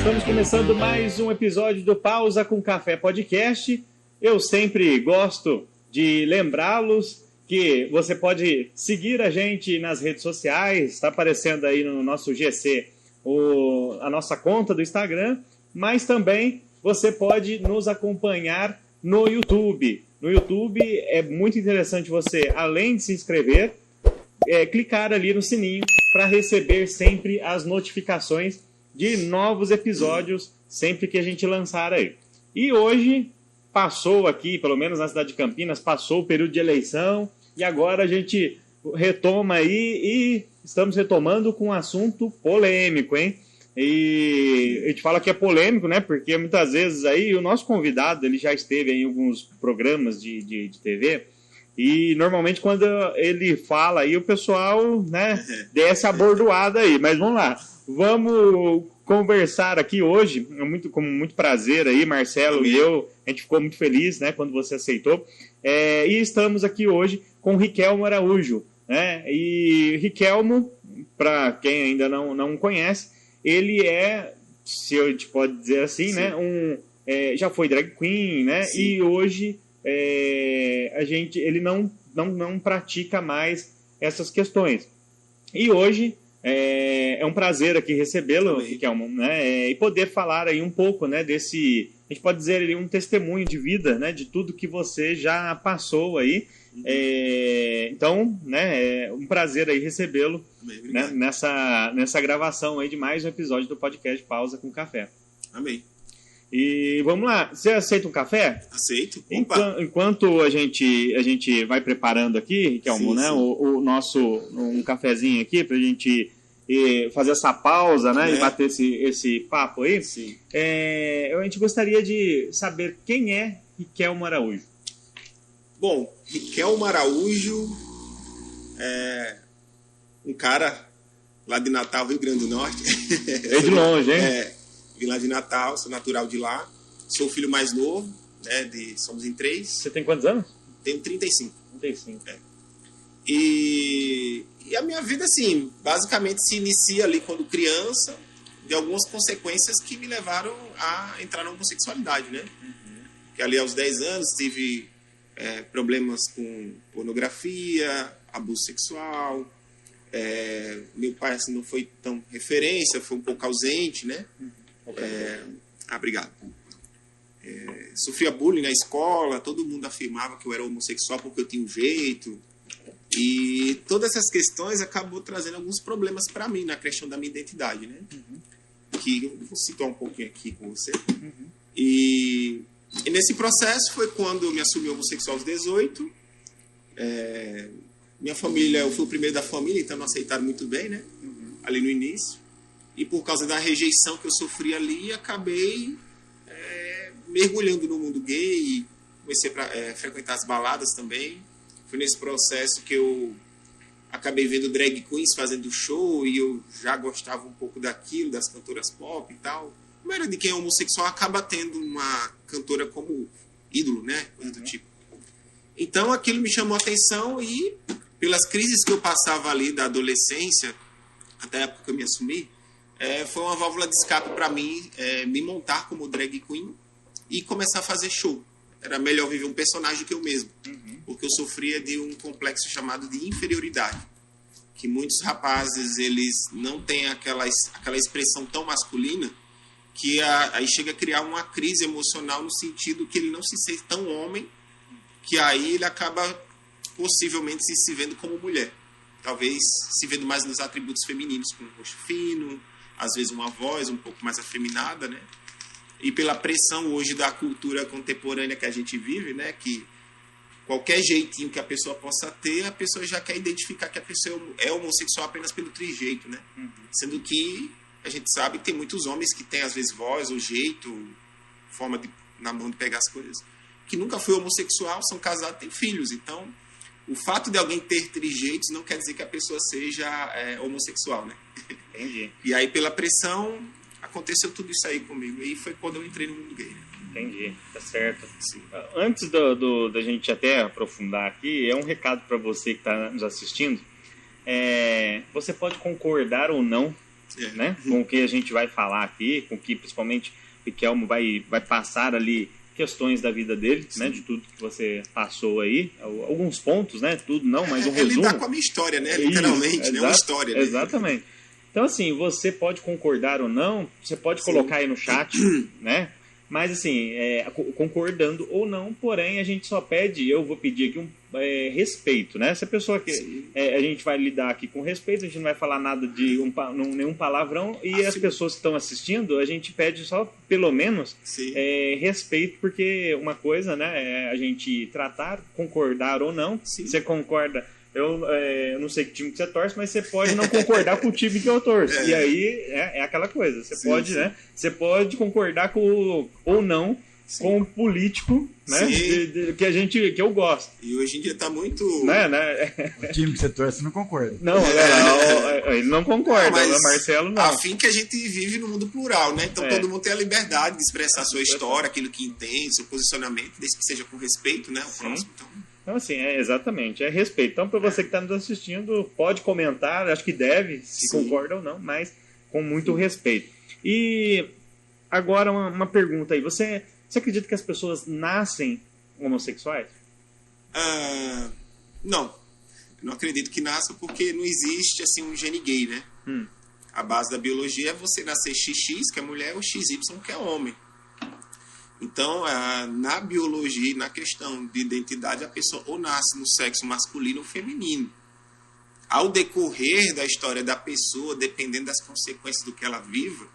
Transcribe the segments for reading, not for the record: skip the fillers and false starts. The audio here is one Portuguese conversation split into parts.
Estamos começando mais um episódio do Pausa com Café Podcast. Eu sempre gosto de lembrá-los que você pode seguir a gente nas redes sociais, está aparecendo aí no nosso GC a nossa conta do Instagram, mas também você pode nos acompanhar no YouTube. No YouTube é muito interessante você, além de se inscrever, clicar ali no sininho para receber sempre as notificações de novos episódios, sempre que a gente lançar aí. E hoje passou aqui, pelo menos na cidade de Campinas, passou o período de eleição e agora a gente retoma aí e estamos retomando com um assunto polêmico, hein? E a gente fala que é polêmico, né? Porque muitas vezes aí o nosso convidado, ele já esteve em alguns programas de TV e normalmente quando ele fala aí o pessoal, né, desce a bordoada aí. Mas vamos lá, vamos conversar aqui hoje, com muito prazer aí, Marcelo e eu, a gente ficou muito feliz, né, quando você aceitou. E estamos aqui hoje com Riquelmo Araújo, né? E Riquelmo, para quem ainda não conhece, ele se eu te pode dizer assim, sim, né, já foi drag queen, né? Sim. E hoje ele não pratica mais essas questões. E hoje é um prazer aqui recebê-lo, Riquelmo, né? E poder falar aí um pouco, né, desse, a gente pode dizer ali, um testemunho de vida, né, de tudo que você já passou aí. Então, né, é um prazer aí recebê-lo, né, nessa gravação aí de mais um episódio do podcast Pausa com Café. Amém. E vamos lá, você aceita um café? Aceito. Enquanto a gente vai preparando aqui, Riquelmo, sim, né, sim, o nosso um cafezinho aqui pra gente fazer essa pausa, né, e bater esse papo aí. Sim. A gente gostaria de saber quem é Riquelmo Araújo. Bom, Riquelmo Araújo é um cara lá de Natal, Rio Grande do Norte. É de longe, hein? Vim lá de Natal, sou natural de lá. Sou o filho mais novo, né? Somos em 3. Você tem quantos anos? Tenho 35. 35. E a minha vida, assim, basicamente se inicia ali quando criança, de algumas consequências que me levaram a entrar na homossexualidade, né? Porque ali aos 10 anos tive problemas com pornografia, abuso sexual. Meu pai assim, não foi tão referência, foi um pouco ausente, né? Obrigado. Sofria bullying na escola, todo mundo afirmava que eu era homossexual porque eu tinha um jeito. E todas essas questões acabou trazendo alguns problemas para mim na questão da minha identidade, né? Que eu vou citar um pouquinho aqui com você. E nesse processo foi quando eu me assumi homossexual aos 18. Minha família, eu fui o primeiro da família, então não aceitaram muito bem, né? Ali no início. E por causa da rejeição que eu sofri ali, acabei mergulhando no mundo gay, comecei a frequentar as baladas também. Foi nesse processo que eu acabei vendo drag queens fazendo show e eu já gostava um pouco daquilo, das cantoras pop e tal. A maioria de quem é homossexual acaba tendo uma cantora como ídolo, né? Coisa do tipo. Então aquilo me chamou a atenção e pelas crises que eu passava ali da adolescência, até a época que eu me assumi, foi uma válvula de escape para mim me montar como drag queen e começar a fazer show. Era melhor viver um personagem do que eu mesmo, porque eu sofria de um complexo chamado de inferioridade, que muitos rapazes eles não têm aquela expressão tão masculina que aí chega a criar uma crise emocional no sentido que ele não se sente tão homem, que aí ele acaba possivelmente se vendo como mulher. Talvez se vendo mais nos atributos femininos, com um rosto fino, às vezes uma voz um pouco mais afeminada, né? E pela pressão hoje da cultura contemporânea que a gente vive, né? Que qualquer jeitinho que a pessoa possa ter, a pessoa já quer identificar que a pessoa é homossexual apenas pelo trejeito, né? Sendo que a gente sabe que tem muitos homens que têm, às vezes, voz ou jeito, forma na mão de pegar as coisas, que nunca foi homossexual, são casados, têm filhos. Então, o fato de alguém ter trejeitos não quer dizer que a pessoa seja homossexual, né? Entendi. E aí, pela pressão, aconteceu tudo isso aí comigo. E foi quando eu entrei no mundo gay, né? Entendi, tá certo. Sim. Antes da gente até aprofundar aqui, um recado para você que está nos assistindo. Você pode concordar ou não né? Com o que a gente vai falar aqui, com o que principalmente o Riquelmo vai passar ali questões da vida dele, né? De tudo que você passou aí, alguns pontos, né? Tudo não, mas um resumo. Lidar com a minha história, né? Literalmente, né? Uma história. Né? Exatamente. Então, assim, você pode concordar ou não, você pode colocar aí no chat, né? Mas, assim, concordando ou não, porém, a gente só pede, eu vou pedir aqui respeito, né? Se a pessoa que a gente vai lidar aqui com respeito, a gente não vai falar nada de nenhum palavrão, e as pessoas que estão assistindo, a gente pede só, pelo menos, respeito, porque uma coisa, né, é a gente tratar, concordar ou não. Sim. Você concorda... Eu não sei que time que você torce, mas você pode não concordar com o time que eu torço. E aí é aquela coisa. Você pode, né? Você pode concordar com ou não com o político, né? Que eu gosto. E hoje em dia tá muito. Né? O time que você torce não concorda. Não, ele não concorda, mas Marcelo não. Afim que a gente vive no mundo plural, né? Então todo mundo tem a liberdade de expressar a sua história, aquilo que entende, seu posicionamento, desde que seja com respeito, né? O próximo, Então, assim, exatamente, é respeito. Então, para você que está nos assistindo, pode comentar, acho que deve, se concorda ou não, mas com muito respeito. E agora uma pergunta aí, você acredita que as pessoas nascem homossexuais? Não. Eu não acredito que nasça porque não existe, assim, um gene gay, né? A base da biologia é você nascer XX, que é mulher, ou XY, que é homem. Então, na biologia, na questão de identidade, a pessoa ou nasce no sexo masculino ou feminino. Ao decorrer da história da pessoa, dependendo das consequências do que ela viva,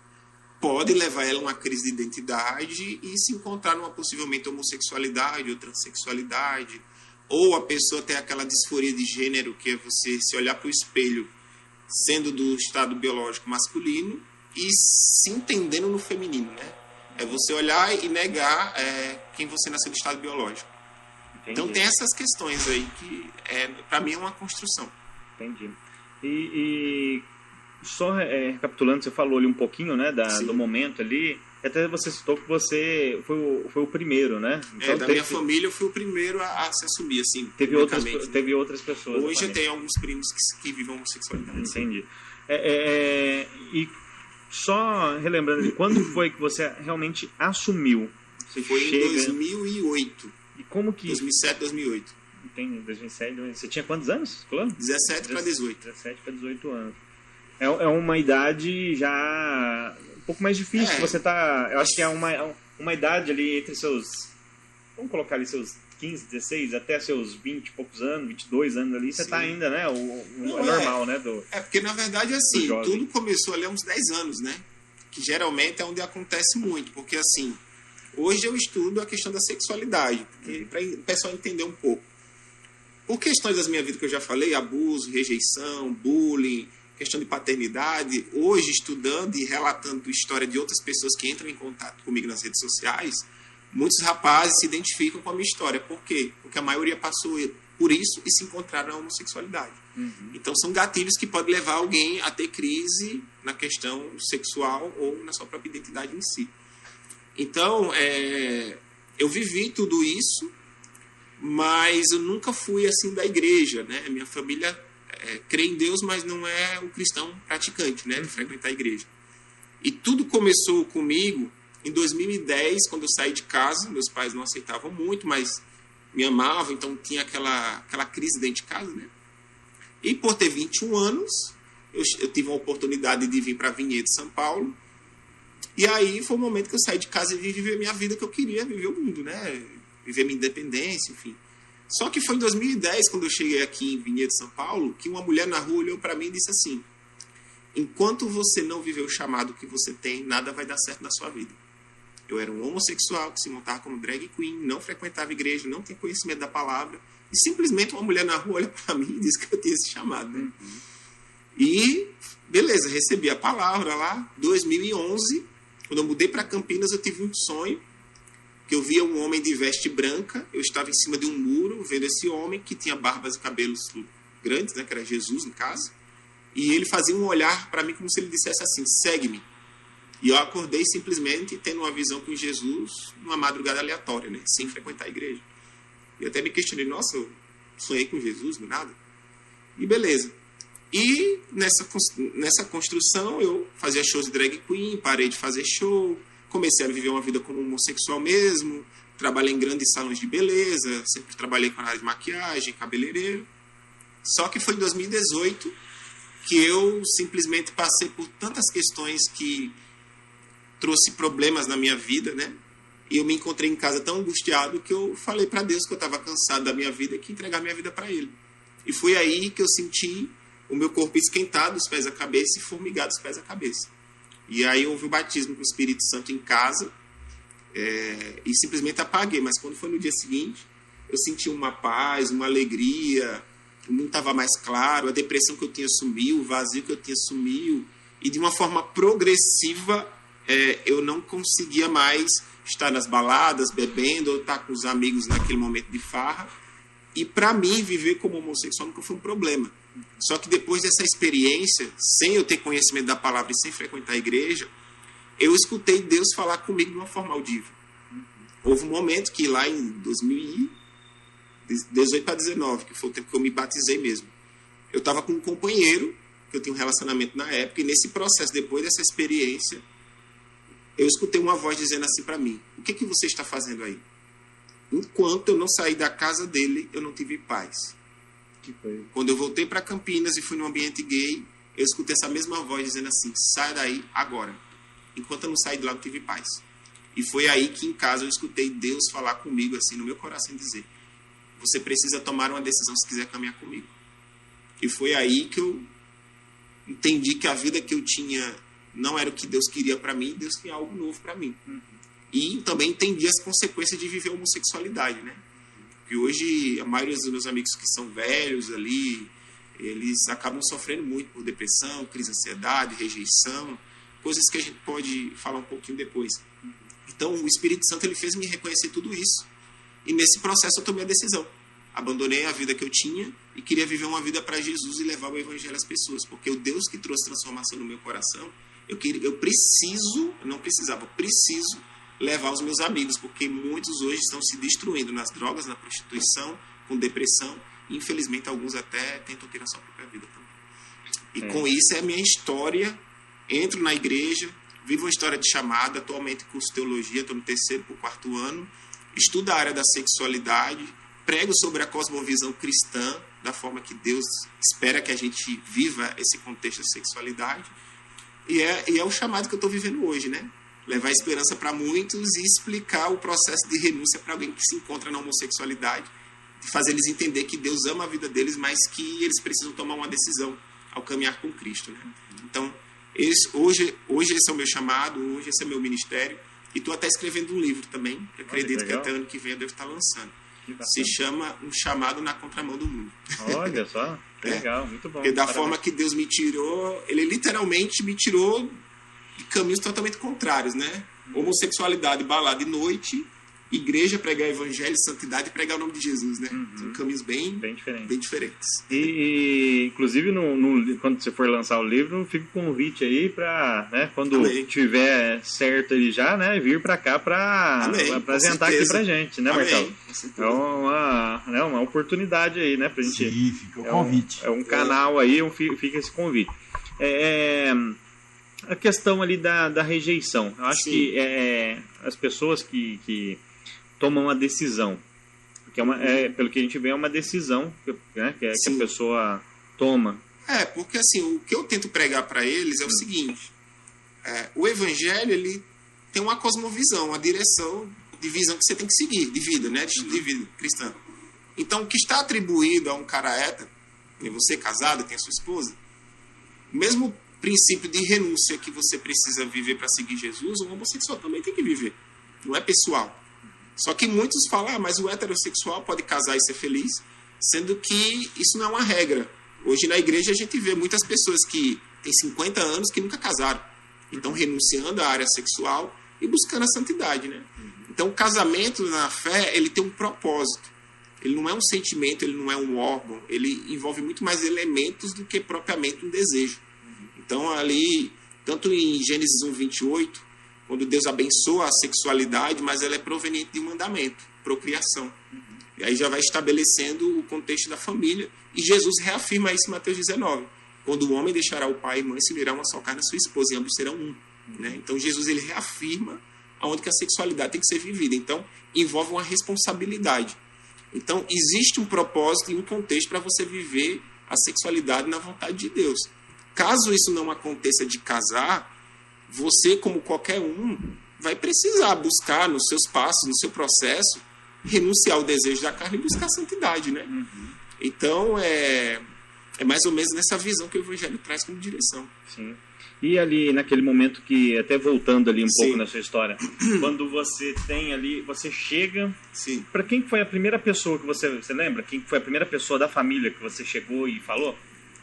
pode levar ela a uma crise de identidade e se encontrar numa possivelmente homossexualidade ou transexualidade. Ou a pessoa ter aquela disforia de gênero, que é você se olhar para o espelho sendo do estado biológico masculino e se entendendo no feminino, né? É você olhar e negar quem você nasceu do estado biológico. Entendi. Então tem essas questões aí que, para mim, é uma construção. Entendi. E só recapitulando, você falou ali um pouquinho, né, do momento ali, até você citou que você foi o primeiro, né? Então, da minha família eu fui o primeiro a se assumir, assim, teve outras pessoas. Hoje eu tenho alguns primos que vivem homossexualidade. Entendi. E só relembrando, quando foi que você realmente assumiu? Foi em 2008. E como que... 2007, 2008. Entendi, 2007, você tinha quantos anos? Falando? 17 para 18. 17 para 18 anos. É uma idade já um pouco mais difícil. Você tá... Eu acho que é uma idade ali entre seus... Vamos colocar ali seus 15, 16, até seus 20 e poucos anos, 22 anos ali, você está ainda, né? Normal, né? Porque, na verdade, assim, tudo começou ali há uns 10 anos, né? Que geralmente é onde acontece muito. Porque, assim, hoje eu estudo a questão da sexualidade, para o pessoal entender um pouco. Por questões da minha vida que eu já falei, abuso, rejeição, bullying, questão de paternidade, hoje, estudando e relatando a história de outras pessoas que entram em contato comigo nas redes sociais, muitos rapazes se identificam com a minha história. Por quê? Porque a maioria passou por isso e se encontraram na homossexualidade. Então, são gatilhos que podem levar alguém a ter crise na questão sexual ou na sua própria identidade em si. Então, eu vivi tudo isso, mas eu nunca fui assim da igreja, né? Minha família crê em Deus, mas não é o cristão praticante, né? De frequentar a igreja. E tudo começou comigo em 2010, quando eu saí de casa. Meus pais não aceitavam muito, mas me amavam, então tinha aquela crise dentro de casa, né? E por ter 21 anos, eu tive a oportunidade de vir para Vinhedo, São Paulo. E aí foi o momento que eu saí de casa e vim viver a minha vida que eu queria, viver o mundo, né? Viver minha independência, enfim. Só que foi em 2010, quando eu cheguei aqui em Vinhedo, São Paulo, que uma mulher na rua olhou para mim e disse assim: enquanto você não viver o chamado que você tem, nada vai dar certo na sua vida. Eu era um homossexual que se montava como drag queen, não frequentava igreja, não tinha conhecimento da palavra, e simplesmente uma mulher na rua olha para mim e diz que eu tinha esse chamado, né? E, beleza, recebi a palavra lá. 2011, quando eu mudei para Campinas, eu tive um sonho, que eu via um homem de veste branca. Eu estava em cima de um muro, vendo esse homem que tinha barbas e cabelos grandes, né, que era Jesus, no caso. E ele fazia um olhar para mim como se ele dissesse assim: segue-me. E eu acordei simplesmente tendo uma visão com Jesus numa madrugada aleatória, né, sem frequentar a igreja. E eu até me questionei: nossa, eu sonhei com Jesus do nada? E beleza. E nessa construção eu fazia shows de drag queen, parei de fazer show, comecei a viver uma vida como homossexual mesmo, trabalhei em grandes salões de beleza, sempre trabalhei com a área de maquiagem, cabeleireiro. Só que foi em 2018 que eu simplesmente passei por tantas questões que trouxe problemas na minha vida, né? E eu me encontrei em casa tão angustiado que eu falei para Deus que eu estava cansado da minha vida e que entregar minha vida para Ele. E foi aí que eu senti o meu corpo esquentado dos pés à cabeça e formigado dos pés à cabeça. E aí houve o batismo com o Espírito Santo em casa e simplesmente apaguei. Mas quando foi no dia seguinte, eu senti uma paz, uma alegria, o mundo estava mais claro, a depressão que eu tinha sumiu, o vazio que eu tinha sumiu. E de uma forma progressiva, eu não conseguia mais estar nas baladas, bebendo, ou estar com os amigos naquele momento de farra. E para mim, viver como homossexual nunca foi um problema. Só que depois dessa experiência, sem eu ter conhecimento da palavra e sem frequentar a igreja, eu escutei Deus falar comigo de uma forma audível. Houve um momento que lá em 2018 para 2019, que foi o tempo que eu me batizei mesmo, eu estava com um companheiro, que eu tinha um relacionamento na época, e nesse processo, depois dessa experiência, eu escutei uma voz dizendo assim para mim: o que você está fazendo aí? Enquanto eu não saí da casa dele, eu não tive paz. Quando eu voltei para Campinas e fui num ambiente gay, eu escutei essa mesma voz dizendo assim: sai daí agora. Enquanto eu não saí de lá, eu tive paz. E foi aí que em casa eu escutei Deus falar comigo assim no meu coração, dizer: você precisa tomar uma decisão se quiser caminhar comigo. E foi aí que eu entendi que a vida que eu tinha não era o que Deus queria para mim, Deus tinha algo novo para mim. E também entendi as consequências de viver a homossexualidade, né? Porque hoje a maioria dos meus amigos que são velhos ali, eles acabam sofrendo muito por depressão, crise de ansiedade, rejeição, coisas que a gente pode falar um pouquinho depois. Então o Espírito Santo ele fez me reconhecer tudo isso. E nesse processo eu tomei a decisão. Abandonei a vida que eu tinha e queria viver uma vida para Jesus e levar o evangelho às pessoas. Porque o Deus que trouxe transformação no meu coração, eu preciso levar os meus amigos, porque muitos hoje estão se destruindo nas drogas, na prostituição, com depressão, e infelizmente alguns até tentam tirar sua própria vida também. E com isso é a minha história. Entro na igreja, vivo uma história de chamada, atualmente curso teologia, estou no 3º para o 4º ano, estudo a área da sexualidade, prego sobre a cosmovisão cristã, da forma que Deus espera que a gente viva esse contexto da sexualidade, e é o chamado que eu estou vivendo hoje, né? Levar esperança para muitos e explicar o processo de renúncia para alguém que se encontra na homossexualidade, de fazer eles entender que Deus ama a vida deles, mas que eles precisam tomar uma decisão ao caminhar com Cristo, né? Então, hoje esse é o meu chamado, hoje esse é o meu ministério, e estou até escrevendo um livro também, que acredito que até ano que vem eu devo estar lançando. Se chama Um Chamado na Contramão do Mundo. Olha só, que legal, muito bom. Porque da forma que Deus me tirou, ele literalmente me tirou de caminhos totalmente contrários, né? Homossexualidade, balada e noite, igreja, pregar evangelho, santidade e pregar o nome de Jesus, né? São caminhos bem diferentes. E inclusive, quando você for lançar o livro, fica o convite aí para, né, quando tiver certo ele já, né, vir para cá para apresentar aqui pra gente, né, Marcelo? É uma oportunidade aí, né, pra gente. Sim, fica o convite. É um canal aí, fica esse convite. A questão ali da rejeição. Eu acho que as pessoas que tomam uma decisão, porque pelo que a gente vê, é uma decisão, né, que a pessoa toma. Porque assim, o que eu tento pregar para eles é o seguinte: o evangelho ele tem uma cosmovisão, uma direção de visão que você tem que seguir, de vida, né, de estilo de vida cristã. Então, o que está atribuído a um cara hétero, e você casado, tem a sua esposa, o mesmo princípio de renúncia que você precisa viver para seguir Jesus, o homossexual também tem que viver. Não é pessoal. Só que muitos falam, mas o heterossexual pode casar e ser feliz, sendo que isso não é uma regra. Hoje na igreja a gente vê muitas pessoas que têm 50 anos que nunca casaram. Então renunciando à área sexual e buscando a santidade, né? Então o casamento na fé, ele tem um propósito. Ele não é um sentimento, ele não é um órgão. Ele envolve muito mais elementos do que propriamente um desejo. Então ali, tanto em Gênesis 1:28, quando Deus abençoa a sexualidade, mas ela é proveniente de um mandamento, procriação. E aí já vai estabelecendo o contexto da família. E Jesus reafirma isso em Mateus 19. quando o homem deixará o pai e mãe, se unirá uma só carne a sua esposa, e ambos serão um. Né? Então Jesus ele reafirma aonde que a sexualidade tem que ser vivida. Então envolve uma responsabilidade. Então existe um propósito e um contexto para você viver a sexualidade na vontade de Deus. Caso isso não aconteça de casar, você, como qualquer um, vai precisar buscar nos seus passos, no seu processo, renunciar ao desejo da carne e buscar a santidade, né? Então, é mais ou menos nessa visão que o Evangelho traz como direção. Sim. E ali, naquele momento que, até voltando ali um Sim. pouco na sua história, quando você tem ali, você chega... Sim. Para quem foi a primeira pessoa que você lembra? Quem foi a primeira pessoa da família que você chegou e falou?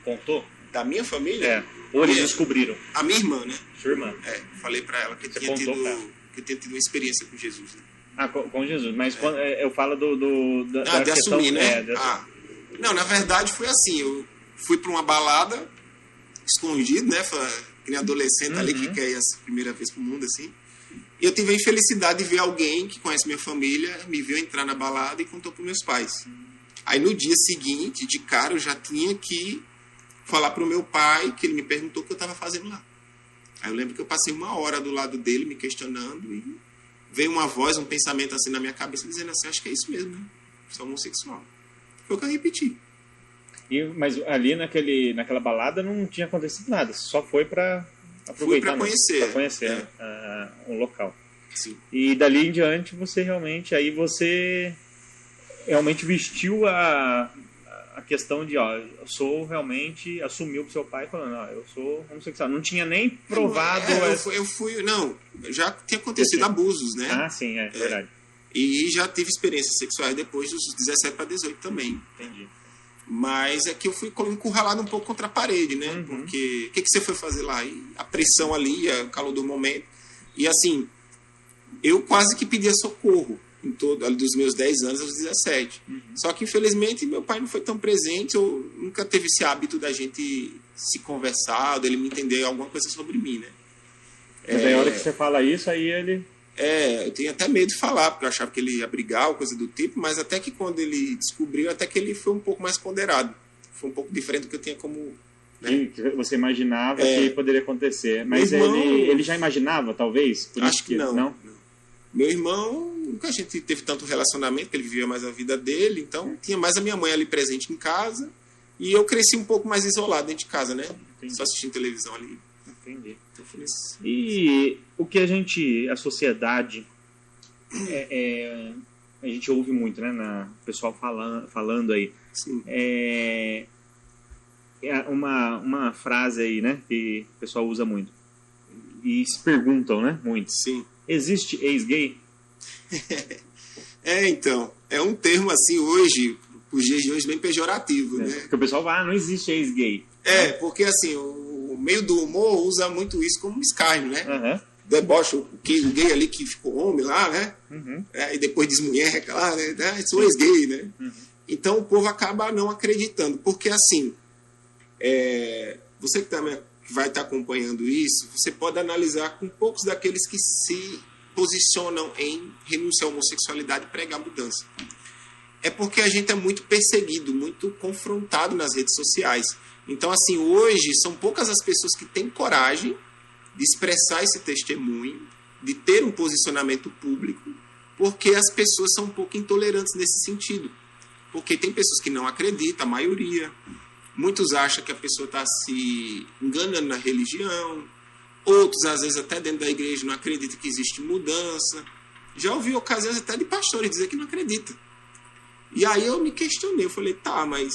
Contou? Da minha família? Ou eles descobriram? A minha irmã, né? Sua irmã. Falei para ela que eu Você tinha contou pra ela? tido uma experiência com Jesus. Né? Ah, com Jesus. Mas quando, eu falo da de questão... assumir, né? De assumir. Não, na verdade foi assim, eu fui para uma balada, escondido, né? Que nem adolescente ali que quer ir a primeira vez pro mundo, assim. E eu tive a infelicidade de ver alguém que conhece minha família, me viu entrar na balada e contou pros meus pais. Aí no dia seguinte, de cara, eu já tinha que falar pro meu pai, que ele me perguntou o que eu estava fazendo lá. Aí eu lembro que eu passei 1 hora do lado dele, me questionando, e veio uma voz, um pensamento assim na minha cabeça, dizendo assim, acho que é isso mesmo, né? Sou homossexual. Foi o que eu repeti. Mas ali naquela balada não tinha acontecido nada, só foi para aproveitar. Fui para conhecer. Para conhecer um local. Sim. E dali em diante você realmente vestiu a questão de, eu sou realmente, assumiu pro seu pai falando, eu sou homossexual. Não tinha nem provado... Já tinha acontecido abusos, né? Ah, sim, verdade. E já tive experiências sexuais depois dos 17 para 18 também. Entendi. Mas é que eu fui encurralado um pouco contra a parede, né? Porque o que você foi fazer lá? E a pressão ali, o calor do momento. E assim, eu quase que pedia socorro dos meus 10 anos aos 17. Só que infelizmente meu pai não foi tão presente, eu nunca teve esse hábito da gente se conversar, dele me entender alguma coisa sobre mim, né? Mas aí a hora que você fala isso, aí ele... eu tenho até medo de falar, porque eu achava que ele ia brigar ou coisa do tipo, mas até que quando ele descobriu, até que ele foi um pouco mais ponderado. Foi um pouco diferente do que eu tinha como... Né? Que você imaginava que poderia acontecer. Mas irmão, ele já imaginava, talvez? Por acho isso que não. Meu irmão, nunca a gente teve tanto relacionamento, que ele vivia mais a vida dele, então tinha mais a minha mãe ali presente em casa, e eu cresci um pouco mais isolado dentro de casa, né? Entendi. Só assistindo televisão ali. Entendi. Então, foi nesse... E o que a sociedade, a gente ouve muito, né? O pessoal falando aí. Sim. Uma frase aí, né? Que o pessoal usa muito. E se perguntam, né? Muito. Sim. Existe ex-gay? Então, é um termo assim hoje, os dias de hoje, bem pejorativo, né? Porque o pessoal fala, não existe ex-gay. Porque assim, o meio do humor usa muito isso como escárnio, né? Uhum. Debocha o gay ali que ficou homem lá, né? E depois desmunheca lá, né? Sou ex-gay, né? Então o povo acaba não acreditando, porque assim, você que também vai estar acompanhando isso, você pode analisar com poucos daqueles que se posicionam em renunciar à homossexualidade e pregar mudança. É porque a gente é muito perseguido, muito confrontado nas redes sociais. Então, assim, hoje são poucas as pessoas que têm coragem de expressar esse testemunho, de ter um posicionamento público, porque as pessoas são um pouco intolerantes nesse sentido. Porque tem pessoas que não acreditam, a maioria. Muitos acham que a pessoa está se enganando na religião. Outros, às vezes, até dentro da igreja, não acreditam que existe mudança. Já ouvi ocasiões até de pastores dizer que não acreditam. E aí eu me questionei. Eu falei, mas...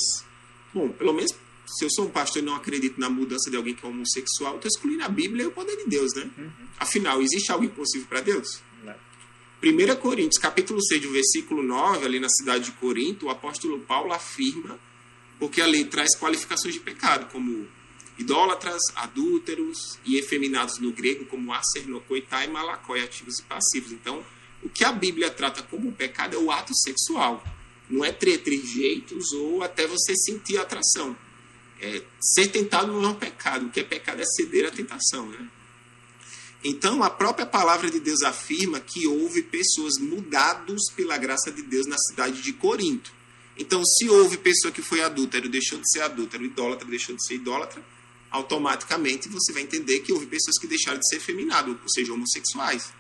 Bom, pelo menos se eu sou um pastor e não acredito na mudança de alguém que é homossexual, estou excluindo a Bíblia e o poder de Deus, né? Afinal, existe algo impossível para Deus? Não. 1 Coríntios, capítulo 6, do versículo 9, ali na cidade de Corinto, o apóstolo Paulo afirma, porque a lei traz qualificações de pecado, como idólatras, adúlteros e efeminados no grego, como acernocoitai, malacói, ativos e passivos. Então, o que a Bíblia trata como pecado é o ato sexual. Não é trejeitos ou até você sentir atração. Ser tentado não é um pecado. O que é pecado é ceder à tentação, né? Então, a própria palavra de Deus afirma que houve pessoas mudadas pela graça de Deus na cidade de Corinto. Então, se houve pessoa que foi adúltero, deixou de ser adúltero, idólatra, deixou de ser idólatra, automaticamente você vai entender que houve pessoas que deixaram de ser efeminadas, ou seja, homossexuais.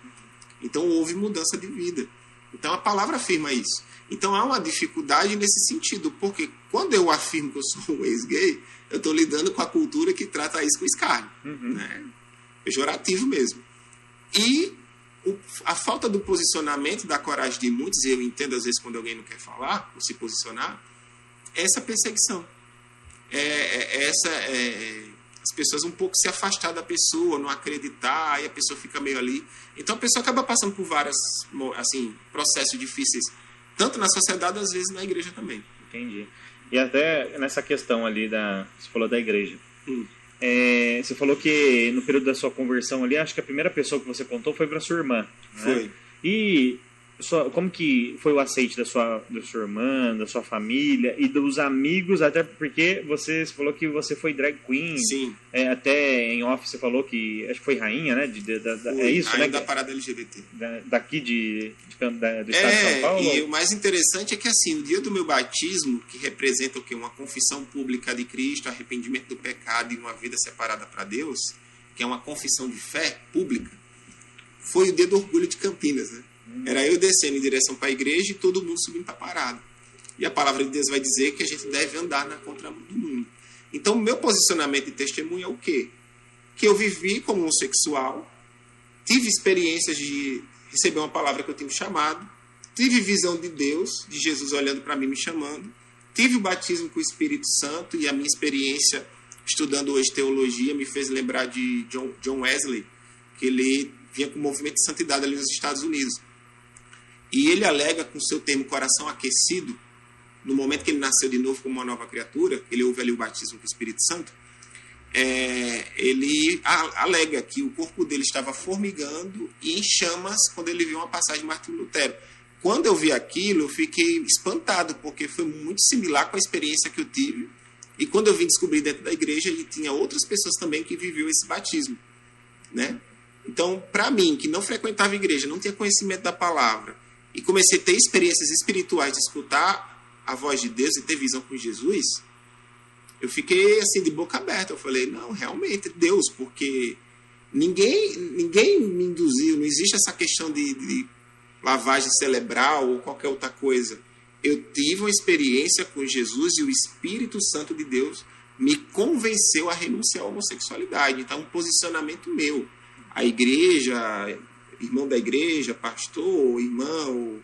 Então houve mudança de vida. Então a palavra afirma isso. Então há uma dificuldade nesse sentido, porque quando eu afirmo que eu sou um ex-gay, eu estou lidando com a cultura que trata isso com escárnio, né? Pejorativo mesmo. E a falta do posicionamento, da coragem de muitos, e eu entendo às vezes quando alguém não quer falar ou se posicionar, é essa perseguição. As pessoas um pouco se afastar da pessoa, não acreditar, aí a pessoa fica meio ali. Então a pessoa acaba passando por vários assim, processos difíceis, tanto na sociedade, às vezes na igreja também. Entendi. E até nessa questão ali, você falou da igreja. Você falou que no período da sua conversão ali, acho que a primeira pessoa que você contou foi para sua irmã. Né? Foi. E como que foi o aceite da sua irmã, da sua família e dos amigos, até porque você falou que você foi drag queen. Sim. Até em off você falou que acho que foi rainha, né? É isso, rainha né? da parada LGBT. Daqui do estado de São Paulo. E o mais interessante é que assim, no dia do meu batismo, que representa o quê? Uma confissão pública de Cristo, arrependimento do pecado e uma vida separada para Deus, que é uma confissão de fé pública, foi o dia do orgulho de Campinas, né? Era eu descendo em direção para a igreja e todo mundo subindo para a parada. E a palavra de Deus vai dizer que a gente deve andar na contramão do mundo. Então, o meu posicionamento de testemunho é o quê? Que eu vivi como homossexual, tive experiências de receber uma palavra que eu tinha chamado, tive visão de Deus, de Jesus olhando para mim, me chamando, tive o batismo com o Espírito Santo e a minha experiência estudando hoje teologia me fez lembrar de John Wesley, que ele vinha com o movimento de santidade ali nos Estados Unidos. E ele alega com o seu termo coração aquecido, no momento que ele nasceu de novo como uma nova criatura, ele ouve ali o batismo com o Espírito Santo, ele alega que o corpo dele estava formigando e em chamas quando ele viu uma passagem de Martinho Lutero. Quando eu vi aquilo, eu fiquei espantado, porque foi muito similar com a experiência que eu tive. E quando eu vim descobrir dentro da igreja, ele tinha outras pessoas também que viviam esse batismo, né? Então, para mim, que não frequentava a igreja, não tinha conhecimento da palavra, e comecei a ter experiências espirituais de escutar a voz de Deus e ter visão com Jesus, eu fiquei assim de boca aberta. Eu falei, não, realmente, Deus, porque ninguém me induziu, não existe essa questão de lavagem cerebral ou qualquer outra coisa. Eu tive uma experiência com Jesus e o Espírito Santo de Deus me convenceu a renunciar à homossexualidade. Então, um posicionamento meu. A igreja, irmão da igreja, pastor, irmão,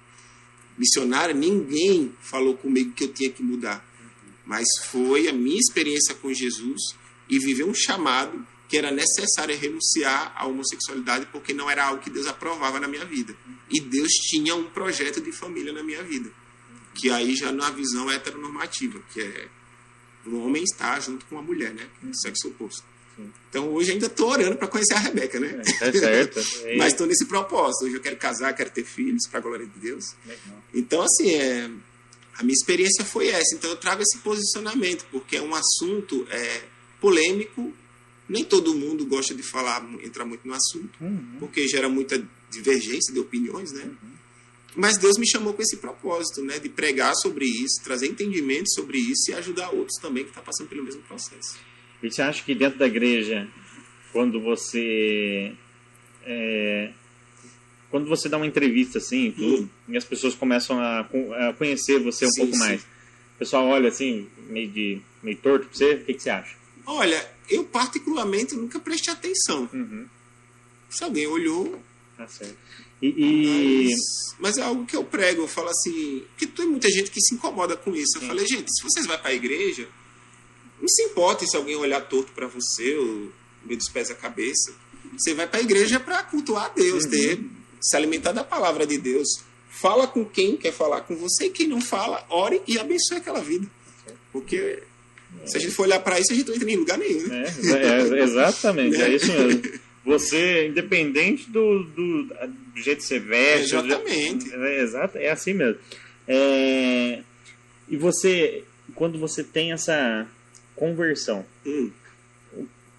missionário, ninguém falou comigo que eu tinha que mudar. Mas foi a minha experiência com Jesus e viver um chamado que era necessário renunciar à homossexualidade, porque não era algo que Deus aprovava na minha vida. E Deus tinha um projeto de família na minha vida, que aí já na visão heteronormativa, que é o homem estar junto com a mulher, né? Sexo oposto. Então hoje ainda estou orando para conhecer a Rebeca, né? É certo. Mas estou nesse propósito. Hoje eu quero casar, quero ter filhos, para a glória de Deus. Legal. Então, assim, a minha experiência foi essa. Então eu trago esse posicionamento, porque é um assunto polêmico. Nem todo mundo gosta de entrar muito no assunto, porque gera muita divergência de opiniões, né? Mas Deus me chamou com esse propósito, né? De pregar sobre isso, trazer entendimento sobre isso e ajudar outros também que estão passando pelo mesmo processo. E você acha que dentro da igreja, quando você dá uma entrevista assim, tudo, e as pessoas começam a conhecer você um pouco mais, o pessoal olha assim, meio torto pra você, o que você acha? Olha, eu particularmente nunca prestei atenção. Se alguém olhou... Tá certo. Mas é algo que eu prego, eu falo assim, porque tem muita gente que se incomoda com isso. Eu falei, gente, se vocês vão para a igreja, não se importa se alguém olhar torto para você, ou meio dos pés à cabeça. Você vai para a igreja para cultuar a Deus, se alimentar da palavra de Deus. Fala com quem quer falar com você, e quem não fala, ore e abençoe aquela vida. Porque se a gente for olhar para isso, a gente não entra em lugar nenhum, né? Exatamente, é isso mesmo. Você, independente do jeito que você veste... Exatamente. É assim mesmo. E você, quando você tem essa conversão, o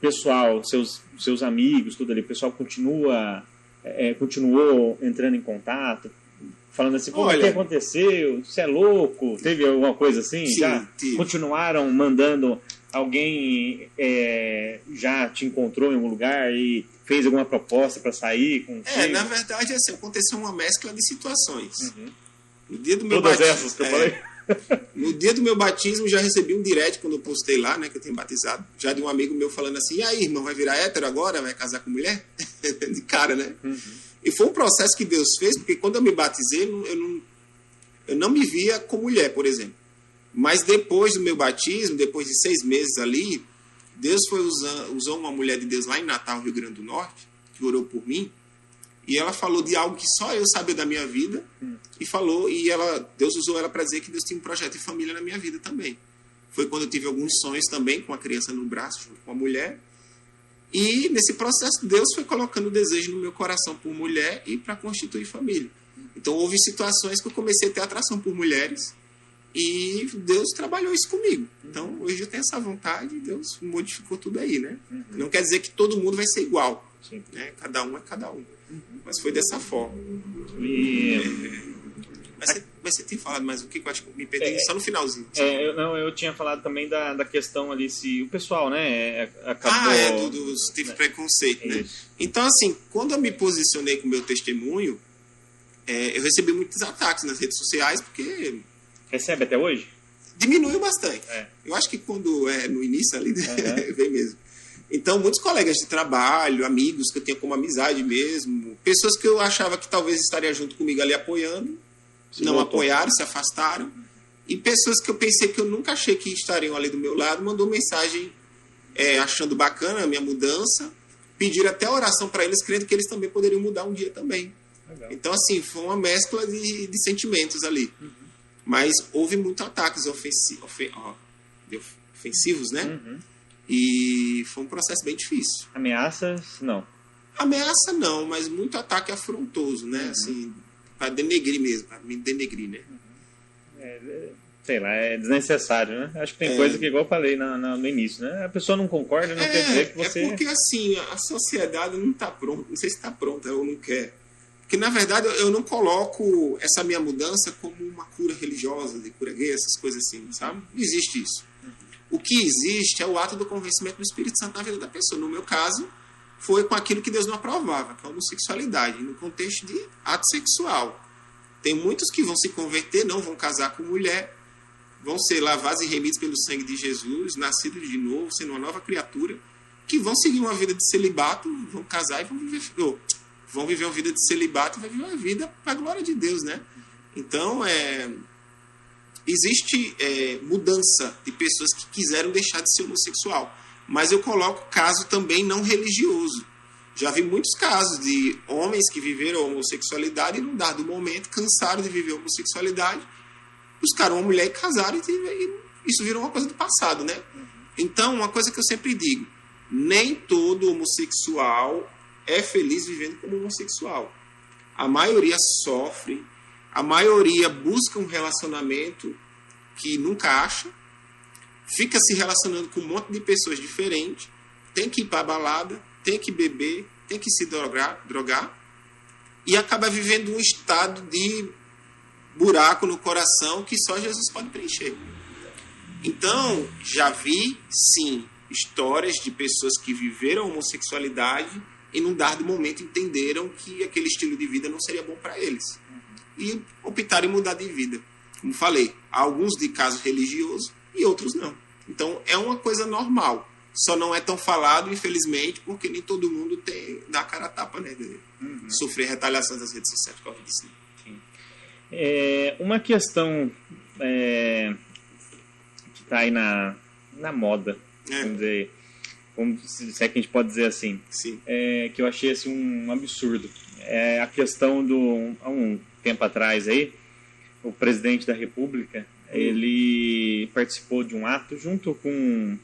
pessoal, seus amigos, tudo ali, o pessoal continuou entrando em contato, falando assim, pô, o que aconteceu? Você é louco? Teve alguma coisa assim? Sim, já tive. Continuaram mandando alguém já te encontrou em algum lugar e fez alguma proposta para sair com na verdade, assim, aconteceu uma mescla de situações. Uhum. No dia do meu Todas batismo, essas que eu falei. No dia do meu batismo, já recebi um direct quando eu postei lá, né, que eu tenho batizado, já de um amigo meu falando assim: e aí, irmão, vai virar hétero agora? Vai casar com mulher? De cara, né? Uhum. E foi um processo que Deus fez, porque quando eu me batizei, eu não me via com mulher, por exemplo. Mas depois do meu batismo, depois de 6 meses ali, Deus usou uma mulher de Deus lá em Natal, Rio Grande do Norte, que orou por mim, e ela falou de algo que só eu sabia da minha vida, Deus usou ela para dizer que Deus tinha um projeto de família na minha vida também. Foi quando eu tive alguns sonhos também, com a criança no braço, junto com a mulher. E nesse processo, Deus foi colocando o desejo no meu coração por mulher e para constituir família. Então, houve situações que eu comecei a ter atração por mulheres e Deus trabalhou isso comigo. Então, hoje eu tenho essa vontade e Deus modificou tudo aí, né? Uhum. Não quer dizer que todo mundo vai ser igual. Sim. Né? Cada um é cada um. Mas foi dessa forma. Mas você tinha falado mais o que eu acho que me perdi só no finalzinho. Eu tinha falado também da questão ali, se o pessoal, né, acabou... Teve preconceito, né? Isso. Então, assim, quando eu me posicionei com o meu testemunho, eu recebi muitos ataques nas redes sociais, porque... Recebe até hoje? Diminuiu bastante. É. Eu acho que quando é no início ali, vem mesmo. Então, muitos colegas de trabalho, amigos que eu tinha como amizade mesmo, pessoas que eu achava que talvez estariam junto comigo ali apoiando, não apoiaram, se afastaram. E pessoas que eu pensei que eu nunca achei que estariam ali do meu lado, mandou mensagem achando bacana a minha mudança, pediram até oração para eles, crendo que eles também poderiam mudar um dia também. Legal. Então, assim, foi uma mescla de sentimentos ali. Uhum. Mas houve muitos ataques ofensivos, né? Uhum. E foi um processo bem difícil. Ameaças, não. Ameaça não, mas muito ataque afrontoso, né? Uhum. Assim, para denegrir mesmo, para me denegrir, né? Sei lá, é desnecessário, né? Acho que tem coisa que, igual eu falei no início, né? A pessoa não concorda, não quer dizer que você... É porque, assim, a sociedade não está pronta, não sei se está pronta ou não quer. Porque, na verdade, eu não coloco essa minha mudança como uma cura religiosa, de cura gay, essas coisas assim, sabe? Não existe isso. O que existe é o ato do convencimento do Espírito Santo na vida da pessoa. No meu caso, foi com aquilo que Deus não aprovava, que é a homossexualidade, no contexto de ato sexual. Tem muitos que vão se converter, não vão casar com mulher, vão ser lavados e remidos pelo sangue de Jesus, nascidos de novo, sendo uma nova criatura, que vão seguir uma vida de celibato, vão casar e vão viver uma vida de celibato e vão viver uma vida para a glória de Deus, né? Então, existe mudança de pessoas que quiseram deixar de ser homossexual. Mas eu coloco caso também não religioso. Já vi muitos casos de homens que viveram a homossexualidade e, num dado momento, cansaram de viver a homossexualidade, buscaram uma mulher e casaram, e isso virou uma coisa do passado, né? Então, uma coisa que eu sempre digo, nem todo homossexual é feliz vivendo como homossexual. A maioria sofre, a maioria busca um relacionamento que nunca acha, fica se relacionando com um monte de pessoas diferentes, tem que ir para a balada, tem que beber, tem que se drogar e acaba vivendo um estado de buraco no coração que só Jesus pode preencher. Então, já vi, sim, histórias de pessoas que viveram a homossexualidade e num dado momento entenderam que aquele estilo de vida não seria bom para eles. E optaram em mudar de vida. Como falei, há alguns de casos religiosos e outros não. Então, é uma coisa normal. Só não é tão falado, infelizmente, porque nem todo mundo dá a cara a tapa, né? De sofrer retaliações das redes sociais por causa disso. Né? Uma questão que está aí na moda, vamos dizer, se é que a gente pode dizer assim, que eu achei assim, um absurdo. É a questão há um tempo atrás aí, o presidente da República, ele participou de um ato junto com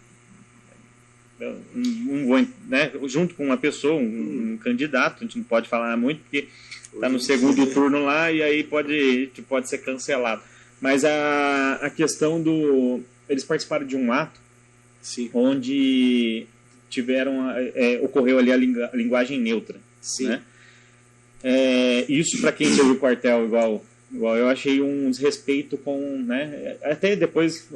junto com uma pessoa, um candidato. A gente não pode falar muito porque está no segundo turno lá e aí pode ser cancelado. Mas a questão eles participaram de um ato onde ocorreu ali a linguagem neutra. Né? Isso, para quem teve o quartel igual eu achei um desrespeito com, né? Até depois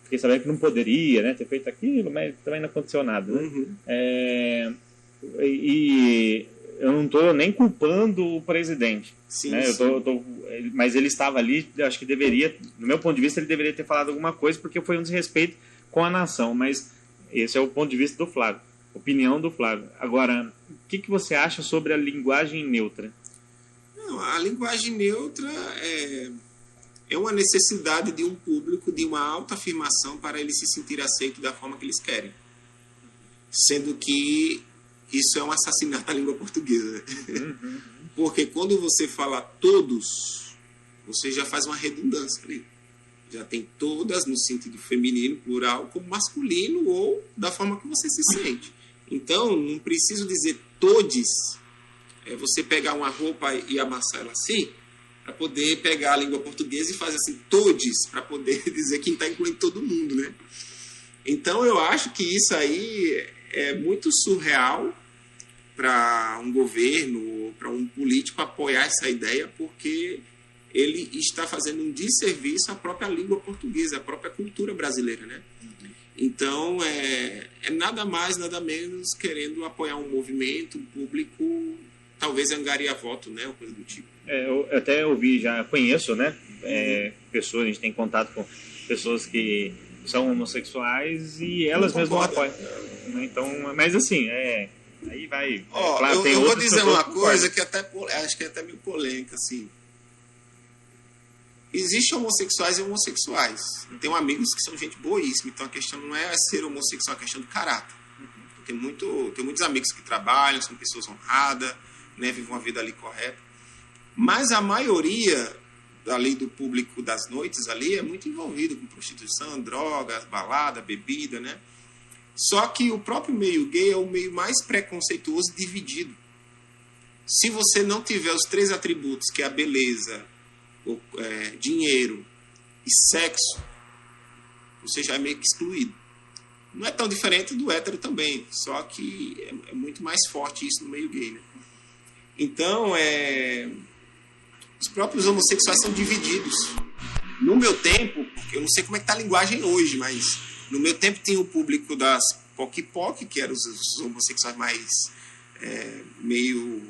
fiquei sabendo que não poderia, né, ter feito aquilo, mas também não aconteceu nada, né? E eu não estou nem culpando o presidente, Sim, né? sim. Mas ele estava ali, eu acho que deveria, do meu ponto de vista, ele deveria ter falado alguma coisa, porque foi um desrespeito com a nação, mas esse é o ponto de vista do Flávio, opinião do Flávio. Agora, o que você acha sobre a linguagem neutra? Não, a linguagem neutra é uma necessidade de um público de uma autoafirmação para ele se sentir aceito da forma que eles querem. Sendo que isso é um assassinato da língua portuguesa. Porque quando você fala todos, você já faz uma redundância ali. Já tem todas no sentido feminino, plural, como masculino ou da forma que você se sente. Então, não preciso dizer todes. É você pegar uma roupa e amassar ela assim, para poder pegar a língua portuguesa e fazer assim, todes, para poder dizer que está incluindo todo mundo, né? Então, eu acho que isso aí é muito surreal para um governo, para um político apoiar essa ideia, porque ele está fazendo um desserviço à própria língua portuguesa, à própria cultura brasileira, né? Então, é nada mais, nada menos querendo apoiar um movimento, um público, talvez angariar voto, né? Ou coisa do tipo. Eu até ouvi, já conheço, né? Pessoas, a gente tem contato com pessoas que são homossexuais e elas mesmas apoiam. Então, mas assim, aí vai. Claro, eu vou dizer uma coisa que acho que é até meio polêmica, assim. Existem homossexuais e homossexuais. Tenho amigos que são gente boíssima, então a questão não é ser homossexual, é a questão do caráter. Tenho muitos amigos que trabalham, são pessoas honradas, né, vivem uma vida ali correta. Mas a maioria ali do público das noites ali é muito envolvido com prostituição, drogas, balada, bebida, né? Só que o próprio meio gay é o meio mais preconceituoso e dividido. Se você não tiver os 3 atributos, que é a beleza, dinheiro e sexo, você já é meio que excluído. Não é tão diferente do hétero também, só que é muito mais forte isso no meio gay, né? Então, os próprios homossexuais são divididos. No meu tempo, eu não sei como é que tá a linguagem hoje, mas no meu tempo tinha o público das POC, que eram os homossexuais mais meio...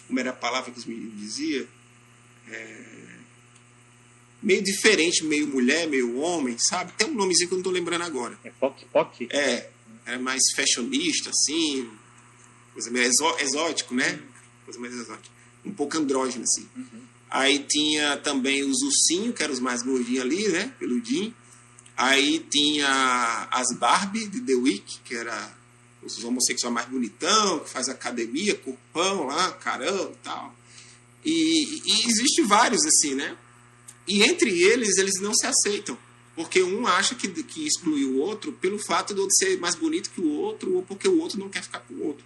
como era a palavra que os meninos diziam? Meio diferente, meio mulher, meio homem, sabe? Tem um nomezinho que eu não estou lembrando agora. É POC? Era mais fashionista, assim, coisa meio exótico, né? Coisa mais exótica. Um pouco andrógeno, assim. Aí tinha também os ursinhos, que eram os mais gordinhos ali, né? Peludinho. Aí tinha as Barbie de The Week, que era os homossexuais mais bonitão, que faz academia, corpão lá, caramba e tal. E existe vários assim, né? E entre eles não se aceitam. Porque um acha que exclui o outro pelo fato de outro ser mais bonito que o outro ou porque o outro não quer ficar com o outro.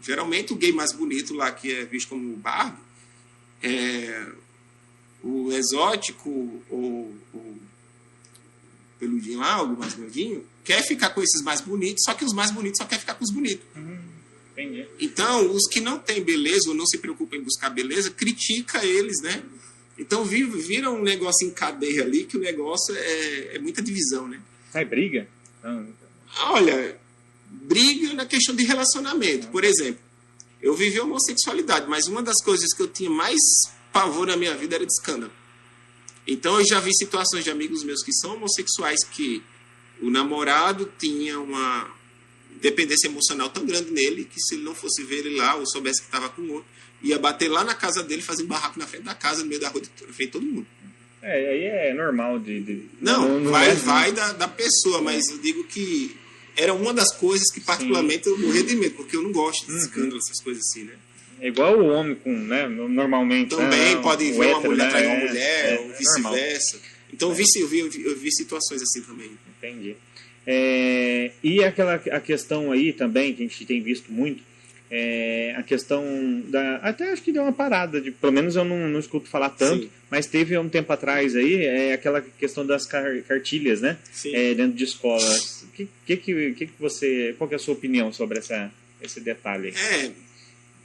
Geralmente o gay mais bonito lá, que é visto como o Barbie, o exótico ou o peludinho lá, o mais gordinho, quer ficar com esses mais bonitos, só que os mais bonitos só quer ficar com os bonitos. Entendi. Então, os que não têm beleza ou não se preocupam em buscar beleza, critica eles, né? Então, vira um negócio em cadeia ali, que o negócio é muita divisão, né? Sai briga? Olha, briga na questão de relacionamento. Por exemplo, eu vivi homossexualidade, mas uma das coisas que eu tinha mais pavor na minha vida era de escândalo. Então, eu já vi situações de amigos meus que são homossexuais que o namorado tinha uma dependência emocional tão grande nele que se ele não fosse ver ele lá ou soubesse que estava com outro, ia bater lá na casa dele, fazer um barraco na frente da casa, no meio da rua, na frente de todo mundo. Aí é normal Não vai da pessoa, mas eu digo que era uma das coisas que particularmente eu morria de medo, porque eu não gosto de escândalo, essas coisas assim, né? É igual o homem com, né, normalmente. Também pode ver uma mulher trair uma né? mulher, ou vice-versa. Então eu vi situações assim também. Entendi. E a questão aí também, que a gente tem visto muito, a questão da... Até acho que deu uma parada, pelo menos eu não escuto falar tanto, sim, mas teve um tempo atrás aí, aquela questão das cartilhas, né? Dentro de escolas. Qual que é a sua opinião sobre esse detalhe aí?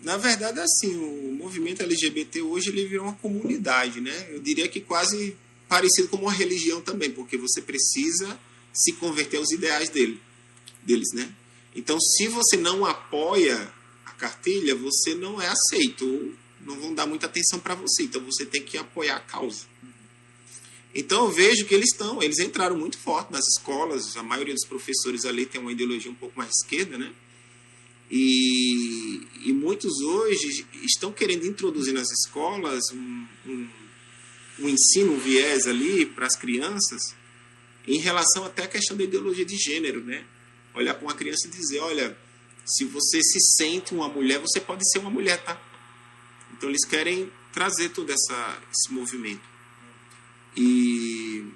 Na verdade, assim, o movimento LGBT hoje ele virou uma comunidade, né? Eu diria que quase parecido com uma religião também, porque você precisa se converter aos ideais deles, né? Então, se você não apoia a cartilha, você não é aceito, ou não vão dar muita atenção para você. Então, você tem que apoiar a causa. Então, eu vejo que eles entraram muito forte nas escolas. A maioria dos professores ali tem uma ideologia um pouco mais esquerda, né? E muitos hoje estão querendo introduzir nas escolas um ensino, um viés ali para as crianças em relação até à questão da ideologia de gênero, né? Olhar para uma criança e dizer, olha, se você se sente uma mulher, você pode ser uma mulher, tá? Então eles querem trazer todo esse movimento. E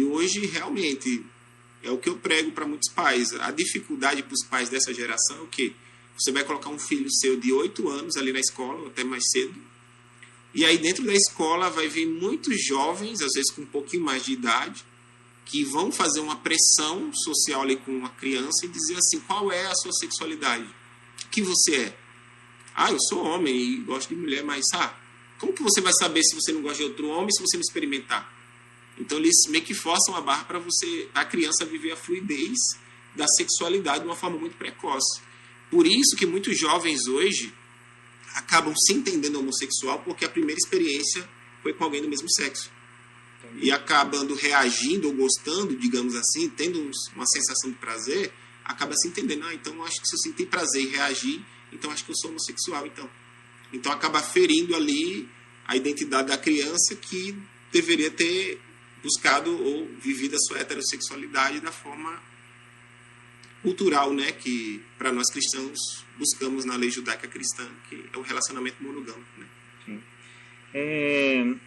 hoje realmente é o que eu prego para muitos pais. A dificuldade para os pais dessa geração é o quê? Você vai colocar um filho seu de 8 anos ali na escola, ou até mais cedo, e aí dentro da escola vai vir muitos jovens, às vezes com um pouquinho mais de idade, que vão fazer uma pressão social ali com uma criança e dizer assim, qual é a sua sexualidade? O que você é? Eu sou homem e gosto de mulher, mas como que você vai saber se você não gosta de outro homem se você não experimentar? Então eles meio que forçam a barra para a criança viver a fluidez da sexualidade de uma forma muito precoce. Por isso que muitos jovens hoje acabam se entendendo homossexual porque a primeira experiência foi com alguém do mesmo sexo. E acabando reagindo ou gostando, digamos assim, tendo uma sensação de prazer, acaba se entendendo. Então acho que se eu sentir prazer e reagir, então acho que eu sou homossexual. Então acaba ferindo ali a identidade da criança que deveria ter buscado ou vivido a sua heterossexualidade da forma cultural, né, que para nós cristãos buscamos na lei judaica cristã, que é o relacionamento monogâmico, né? Sim.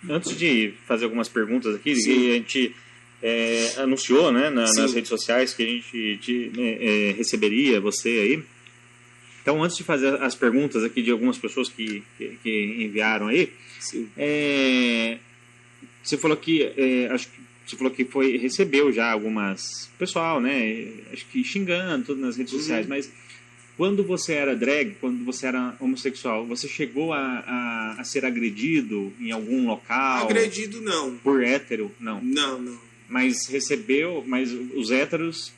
Antes de fazer algumas perguntas aqui, sim, a gente anunciou, né, nas redes sociais que a gente receberia você aí. Então, antes de fazer as perguntas aqui de algumas pessoas que enviaram aí, sim, você falou que você falou que recebeu já algumas pessoal, né? Acho que xingando tudo nas redes sociais, mas quando você era drag, quando você era homossexual, você chegou a ser agredido em algum local? Agredido não. Por hétero? Não. Não. Mas recebeu, mas os héteros...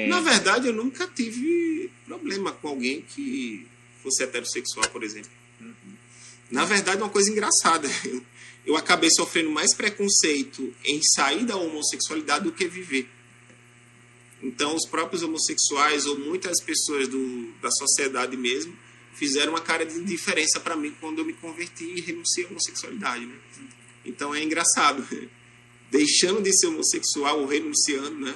Na verdade, eu nunca tive problema com alguém que fosse heterossexual, por exemplo. Na verdade, é uma coisa engraçada. Eu acabei sofrendo mais preconceito em sair da homossexualidade do que viver. Então, os próprios homossexuais ou muitas pessoas da sociedade mesmo fizeram uma cara de diferença para mim quando eu me converti e renunciei à homossexualidade, né? Então, é engraçado. Deixando de ser homossexual ou renunciando, né?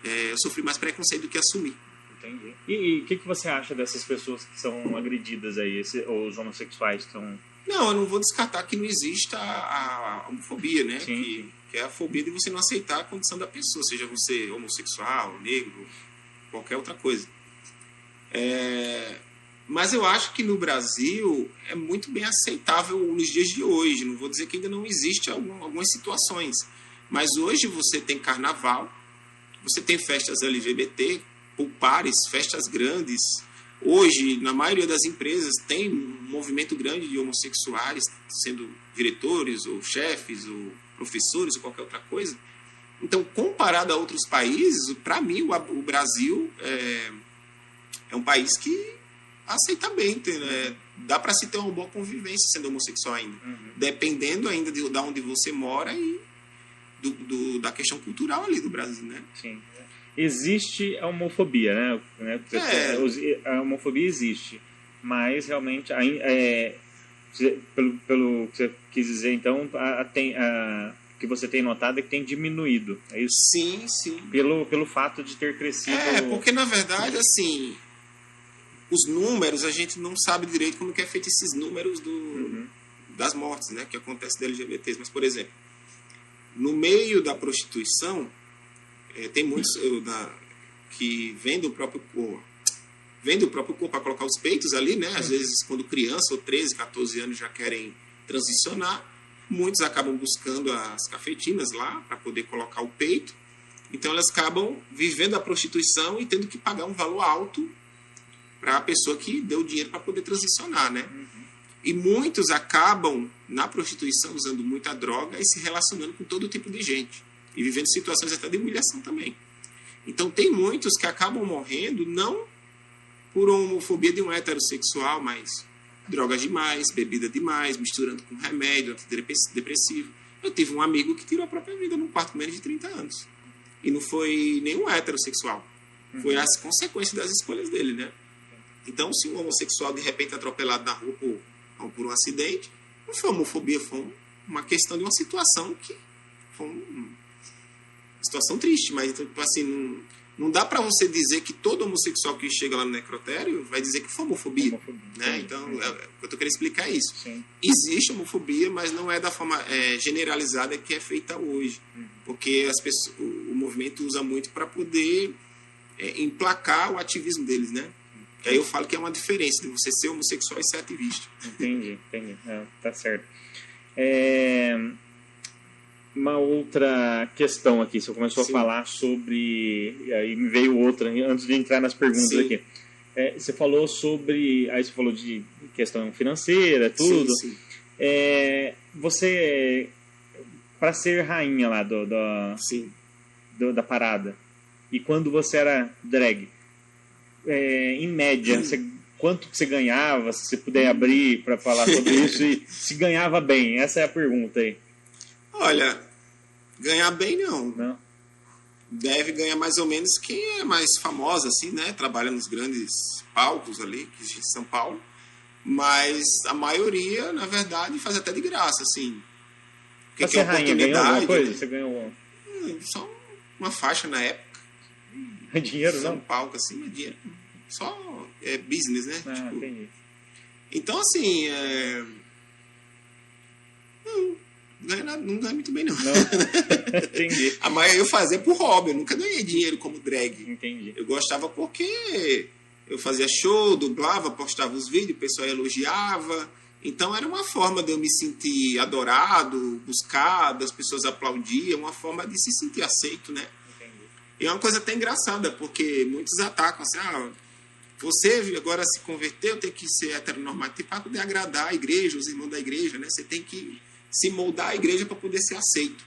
Eu sofri mais preconceito do que assumir. Entendi. E o que você acha dessas pessoas que são agredidas aí, os homossexuais que são... Não, eu não vou descartar que não exista a homofobia, né? Que é a fobia de você não aceitar a condição da pessoa, seja você homossexual, negro, qualquer outra coisa. Mas eu acho que no Brasil é muito bem aceitável nos dias de hoje. Não vou dizer que ainda não existe algumas situações. Mas hoje você tem carnaval, você tem festas LGBT, pulpares, festas grandes. Hoje, na maioria das empresas, tem um movimento grande de homossexuais, sendo diretores, ou chefes, ou professores, ou qualquer outra coisa. Então, comparado a outros países, para mim, o Brasil é um país que aceita bem. Né? Dá para se ter uma boa convivência sendo homossexual ainda. Dependendo ainda de onde você mora e da questão cultural ali do Brasil, né? Sim. Existe a homofobia, né? A homofobia existe, mas realmente, pelo que você quis dizer, então, que você tem notado é que tem diminuído, é isso? Sim. Pelo fato de ter crescido... Porque na verdade, assim, os números, a gente não sabe direito como que é feito esses números das mortes, né, que acontece de LGBTs, mas, por exemplo, no meio da prostituição, tem muitos que vendem o próprio corpo para colocar os peitos ali, né? Às vezes, quando criança, ou 13, 14 anos, já querem transicionar, muitos acabam buscando as cafetinas lá para poder colocar o peito. Então, elas acabam vivendo a prostituição e tendo que pagar um valor alto para a pessoa que deu dinheiro para poder transicionar, né? E muitos acabam na prostituição usando muita droga e se relacionando com todo tipo de gente. E vivendo situações até de humilhação também. Então tem muitos que acabam morrendo não por homofobia de um heterossexual, mas drogas demais, bebida demais, misturando com remédio, antidepressivo. Eu tive um amigo que tirou a própria vida num quarto com menos de 30 anos. E não foi nenhum heterossexual. Foi as consequências das escolhas dele, né? Então, se um homossexual de repente é atropelado na rua por um acidente, não foi homofobia, foi uma questão de uma situação que foi uma situação triste, mas então, assim, não dá para você dizer que todo homossexual que chega lá no necrotério vai dizer que foi homofobia, né? Então, eu tô querendo explicar isso. Sim. Existe homofobia, mas não é da forma generalizada que é feita hoje, porque o movimento usa muito para poder emplacar o ativismo deles, né? E aí eu falo que é uma diferença de você ser homossexual e ser ativista. Entendi. Tá certo. Uma outra questão aqui, você começou a falar sobre... E aí me veio outra, antes de entrar nas perguntas aqui. Você falou sobre... Aí você falou de questão financeira, tudo. Sim. Você, para ser rainha lá da parada, e quando você era drag, em média, quanto que você ganhava? Se você puder abrir para falar sobre isso, e se ganhava bem? Essa é a pergunta aí. Olha, ganhar bem não. Deve ganhar mais ou menos quem é mais famosa, assim, né? Trabalha nos grandes palcos ali, que existe em São Paulo. Mas a maioria, na verdade, faz até de graça, assim. Porque você rainha, ganhou alguma coisa? Né? Você ganhou só uma faixa na época. Dinheiro, não? Um palco, assim, é dinheiro. Só business, né? Entendi. Então, assim, não ganha muito bem, não. Entendi. A maioria eu fazia por hobby, eu nunca ganhei dinheiro como drag. Entendi. Eu gostava porque eu fazia show, dublava, postava os vídeos, o pessoal elogiava. Então era uma forma de eu me sentir adorado, buscado, as pessoas aplaudiam, uma forma de se sentir aceito, né? Entendi. E é uma coisa até engraçada, porque muitos atacam assim, você agora se converteu, tem que ser heteronormativo para poder agradar a igreja, os irmãos da igreja, né? Você tem que se moldar à igreja para poder ser aceito.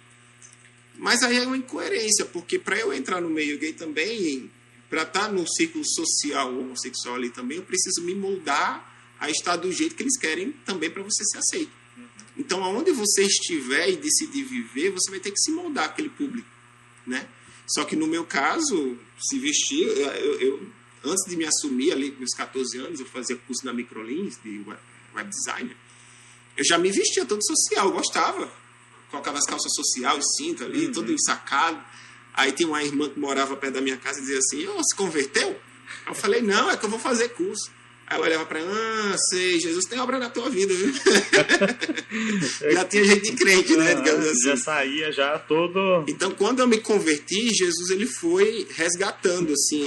Mas aí é uma incoerência, porque para eu entrar no meio gay também, para estar no círculo social homossexual ali também, eu preciso me moldar a estar do jeito que eles querem também para você ser aceito. Então, aonde você estiver e decidir viver, você vai ter que se moldar àquele público, né? Só que no meu caso, se vestir, eu antes de me assumir ali com meus 14 anos, eu fazia curso na Microlins de web designer. Eu já me vestia todo social, eu gostava. Colocava as calças social e cinto ali, todo ensacado. Aí tinha uma irmã que morava perto da minha casa e dizia assim, se converteu? Eu falei, não, é que eu vou fazer curso. Aí ela olhava para mim, sei, Jesus tem obra na tua vida, viu? Já tinha gente de crente, né? Digamos assim. Já saía já todo... Então, quando eu me converti, Jesus ele foi resgatando, assim,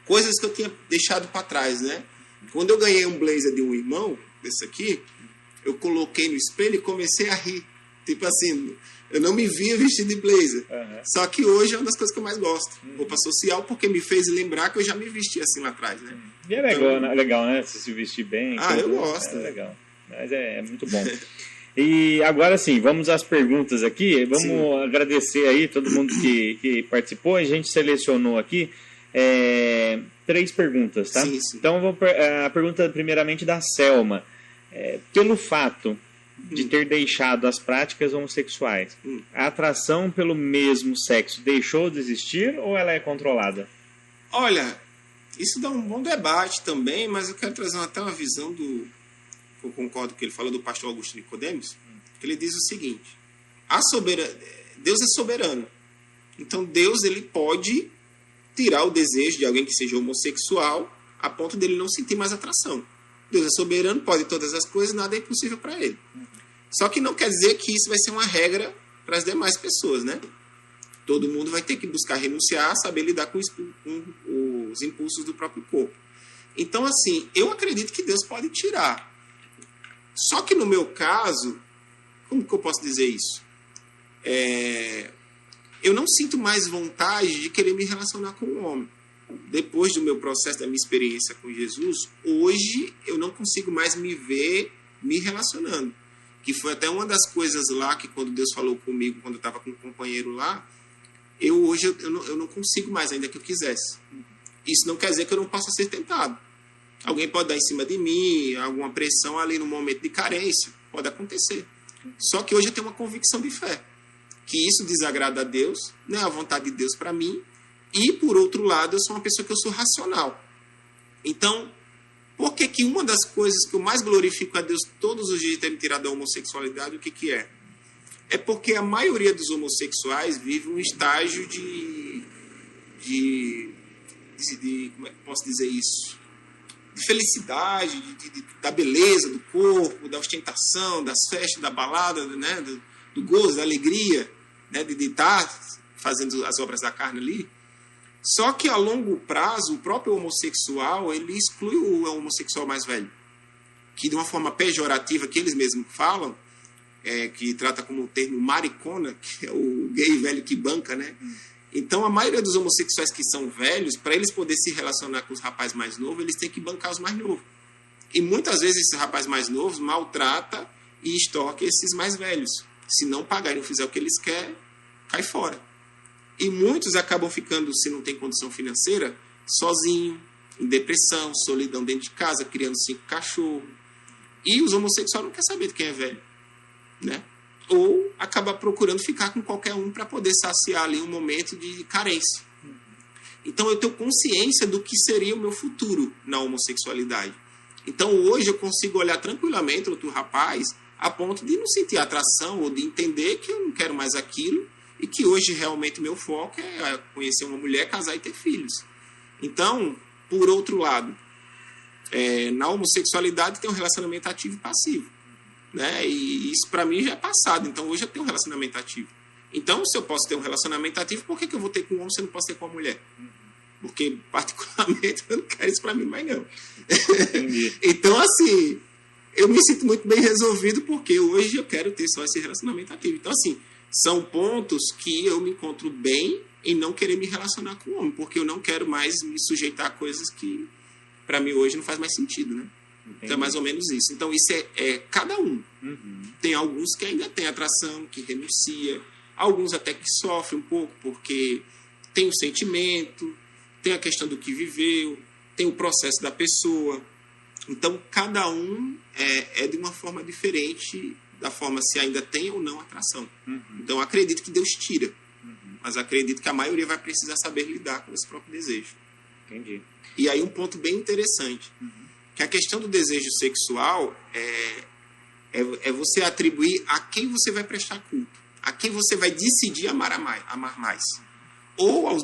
coisas que eu tinha deixado para trás, né? Quando eu ganhei um blazer de um irmão, desse aqui, eu coloquei no espelho e comecei a rir. Tipo assim, eu não me via vestido de blazer. Só que hoje é uma das coisas que eu mais gosto. Roupa social, porque me fez lembrar que eu já me vesti assim lá atrás, né? E é legal, né? Se vestir bem. Eu gosto. É legal. Mas é muito bom. E agora sim, vamos às perguntas aqui. Vamos agradecer aí todo mundo que participou. A gente selecionou aqui 3 perguntas, tá? Sim. Então, a pergunta primeiramente da Selma. Pelo fato de ter deixado as práticas homossexuais, a atração pelo mesmo sexo deixou de existir ou ela é controlada? Olha, isso dá um bom debate também, mas eu quero trazer até uma visão eu concordo com o que ele falou do pastor Augusto Nicodemos, que ele diz o seguinte, Deus é soberano. Então Deus ele pode tirar o desejo de alguém que seja homossexual a ponto dele não sentir mais atração. Deus é soberano, pode todas as coisas, nada é impossível para ele. Só que não quer dizer que isso vai ser uma regra para as demais pessoas, né? Todo mundo vai ter que buscar renunciar, saber lidar com os impulsos do próprio corpo. Então, assim, eu acredito que Deus pode tirar. Só que no meu caso, como que eu posso dizer isso? Eu não sinto mais vontade de querer me relacionar com um homem. depois do meu processo, da minha experiência com Jesus, hoje eu não consigo mais me ver me relacionando. Que foi até uma das coisas lá que quando Deus falou comigo, quando eu estava com um companheiro lá, hoje eu não consigo mais, ainda que eu quisesse. Isso não quer dizer que eu não possa ser tentado. Alguém pode dar em cima de mim, alguma pressão ali no momento de carência, pode acontecer. Só que hoje eu tenho uma convicção de fé, que isso desagrada a Deus, não é a vontade de Deus para mim, e por outro lado eu sou uma pessoa que eu sou racional. Então, por que uma das coisas que eu mais glorifico a Deus todos os dias de ter me tirado da homossexualidade, o que é? É porque a maioria dos homossexuais vive um estágio de como é que eu posso dizer isso? De felicidade, da beleza do corpo, da ostentação, das festas, da balada, né? do gozo, da alegria, né? de estar fazendo as obras da carne ali. Só que a longo prazo, o próprio homossexual, ele exclui o homossexual mais velho, que de uma forma pejorativa, que eles mesmos falam, que trata como o termo maricona, que é o gay velho que banca, né? Então, a maioria dos homossexuais que são velhos, para eles poderem se relacionar com os rapazes mais novos, eles têm que bancar os mais novos. E muitas vezes esses rapazes mais novos maltrata e extorque esses mais velhos. Se não pagarem ou fizer o que eles querem, cai fora. E muitos acabam ficando, se não tem condição financeira, sozinho, em depressão, solidão dentro de casa, criando 5 cachorros. E os homossexuais não querem saber de quem é velho, né? Ou acaba procurando ficar com qualquer um para poder saciar ali um momento de carência. Então eu tenho consciência do que seria o meu futuro na homossexualidade. Então hoje eu consigo olhar tranquilamente outro rapaz a ponto de não sentir atração ou de entender que eu não quero mais aquilo e que hoje realmente meu foco é conhecer uma mulher, casar e ter filhos. Então, por outro lado, na homossexualidade tem um relacionamento ativo e passivo, né? E isso para mim já é passado. Então hoje eu tenho um relacionamento ativo. Então, se eu posso ter um relacionamento ativo, por que eu vou ter com um homem se eu não posso ter com uma mulher? Porque, particularmente, eu não quero isso para mim mais não. Então, assim, eu me sinto muito bem resolvido porque hoje eu quero ter só esse relacionamento ativo. Então, assim, são pontos que eu me encontro bem em não querer me relacionar com o homem, porque eu não quero mais me sujeitar a coisas que, para mim, hoje não faz mais sentido, né? Entendi. Então é mais ou menos isso. Então isso é cada um. Tem alguns que ainda tem atração, que renuncia, alguns até que sofrem um pouco, porque tem o sentimento, tem a questão do que viveu, tem o processo da pessoa. Então cada um é de uma forma diferente, da forma se ainda tem ou não atração. Então acredito que Deus tira, mas acredito que a maioria vai precisar saber lidar com esse próprio desejo. Entendi. E aí um ponto bem interessante, que a questão do desejo sexual é você atribuir a quem você vai prestar culto, a quem você vai decidir amar mais. Ou ao